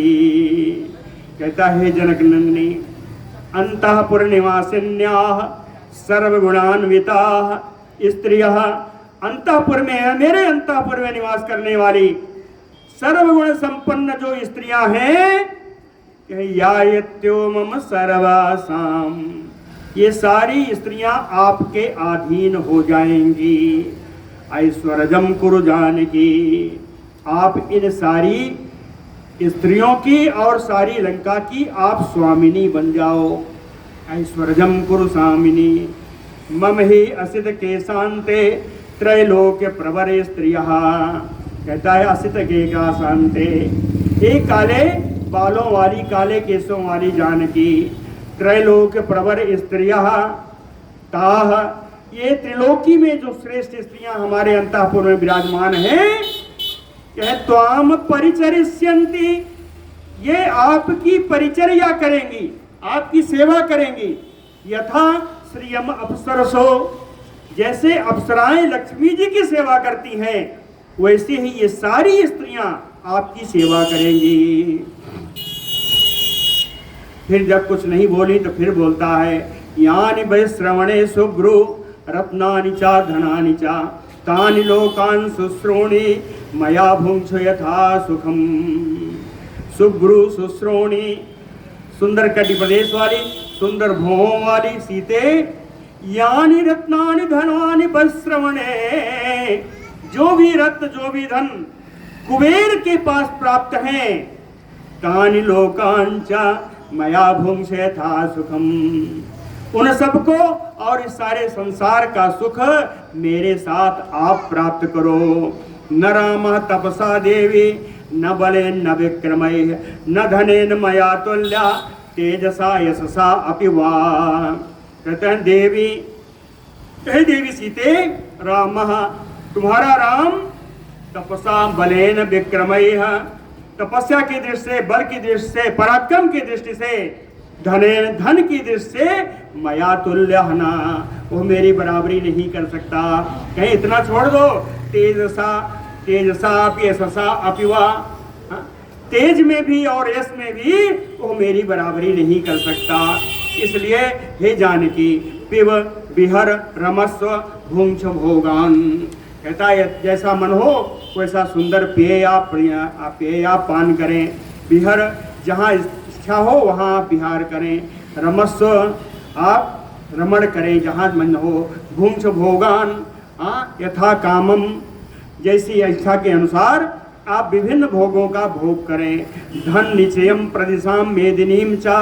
कहता है जनक नंदिनी अंतःपुर निवासिन्याः सर्वगुणान्विताः स्त्रियः, अंतःपुर में मेरे अंतःपुर में निवास करने वाली सर्वगुण संपन्न जो स्त्रियां हैं, यायत्यो मम सर्वासाम, ये सारी स्त्रियां आपके अधीन हो जाएंगी। ऐश्वर्यम कुरु जानकी, आप इन सारी स्त्रियों की और सारी लंका की आप स्वामिनी बन जाओ। ऐश्वर्यम कुरु स्वामिनी मम ही असित केशांते त्रैलोक्य प्रवरे स्त्रियः। कहता है असित के का शांते, एक काले बालों वाली काले केशों वाली जानकी, त्रैलोक प्रवर स्त्रियः ताः, ये त्रिलोकी में जो श्रेष्ठ स्त्रियां हमारे अंतःपुर में विराजमान हैं, कह त्वाम परिचरिष्यन्ति, ये आपकी परिचर्या करेंगी, आपकी सेवा करेंगी। यथा श्रियम अप्सरसो, जैसे अप्सराएं लक्ष्मी जी की सेवा करती हैं, वैसे ही ये सारी स्त्रियां आपकी सेवा करेंगी। फिर जब कुछ नहीं बोली तो फिर बोलता है यानि वैश्रवणे सुब्रु रत्नानि चा धनानि चा तानि लोकान् शुश्रोणि मया भुंक्ष यथा सुखम। सुब्रु शुश्रोणि, सुंदर कटि प्रदेश वाली, सुंदर भुवों वाली सीते, यानि रत्नानि धनानि वैश्रवणे, जो भी रत्न जो भी धन कुबेर के पास प्राप्त हैं, तानि लोकान् च मया भुंक्ष था सुखम, उन सबको और इस सारे संसार का सुख मेरे साथ आप प्राप्त करो। न राम तपसा देवी न बले न विक्रमैः न धनेन मया तुल्या तेजसा यशसा अपि वा। कहते हैं देवी, हे देवी सीते, राम तुम्हारा राम तपसा बलेन विक्रमैः, तपस्या की दृष्टि से, बल की दृष्टि से, पराक्रम की दृष्टि से, धन की दृष्टि से मया तुल्य ना, वो मेरी बराबरी नहीं कर सकता। कहीं इतना छोड़ दो, तेजसा यशसा अपिवा, तेज में भी और यश में भी वो मेरी बराबरी नहीं कर सकता। इसलिए हे जानकी, पिब विहर रमस्व भुंक्ष भोगान, कहता है जैसा मन हो वैसा सुंदर पेय आप पान करें। विहर, जहाँ इच्छा हो वहाँ विहार करें। रमस्व, आप रमण करें जहाँ मन हो। भुंक्ष भोगान, यथा कामम, जैसी इच्छा के अनुसार आप विभिन्न भोगों का भोग करें। धन निचयम प्रदिशाम मेदिनीम चा,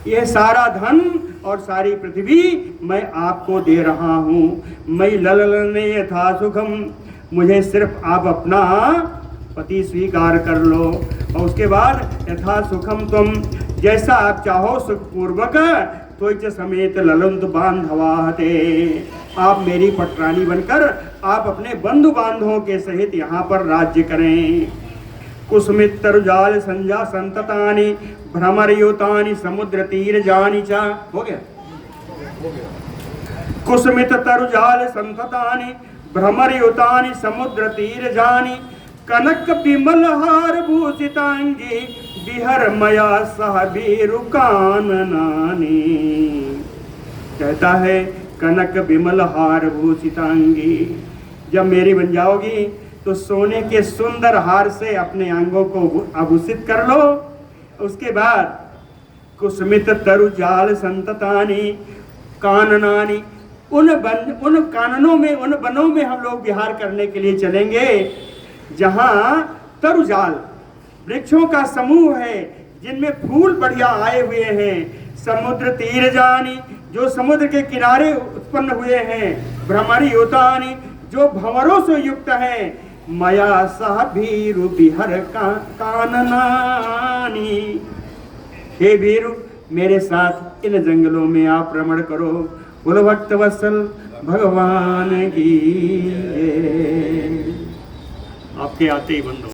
यह सारा धन और सारी पृथ्वी मैं आपको दे रहा हूँ। मैं ललने यथा सुखम, मुझे सिर्फ आप अपना पति स्वीकार कर लो, और उसके बाद यथा सुखम तुम, जैसा आप चाहो सुखपूर्वक, तो समेत ललंत बांधवाते, आप मेरी पटरानी बनकर आप अपने बंधु बांधवों के सहित यहाँ पर राज्य करें। कुसुमित तरुजाल संजा संततानि भ्रमरयुतानि समुद्र तीर जानी चा, हो गया। कुसुमित तरुजाल संततानि भ्रमरयुतानि समुद्र तीर जानी, कनक विमल हार भूषितांगी बिहर मया सह बीरु काननानी, कहता है कनक विमल हार भूषितांगी, जब मेरी बन जाओगी तो सोने के सुंदर हार से अपने अंगों को आभूषित कर लो। उसके बाद कुसुमित तरुजाल संततानी काननानी, उन काननों में, उन वनों में हम लोग विहार करने के लिए चलेंगे जहाँ तरुजाल वृक्षों का समूह है, जिनमें फूल बढ़िया आए हुए हैं। समुद्र तीर जानी, जो समुद्र के किनारे उत्पन्न हुए हैं। भ्रमरी युतानी, जो भंवरों से युक्त हैं। मया सह भीरु बिहर काननानी, हे भीरु मेरे साथ इन जंगलों में आप भ्रमण करो। बोलो भक्त वत्सल भगवान की। आपके आते ही बंद हो।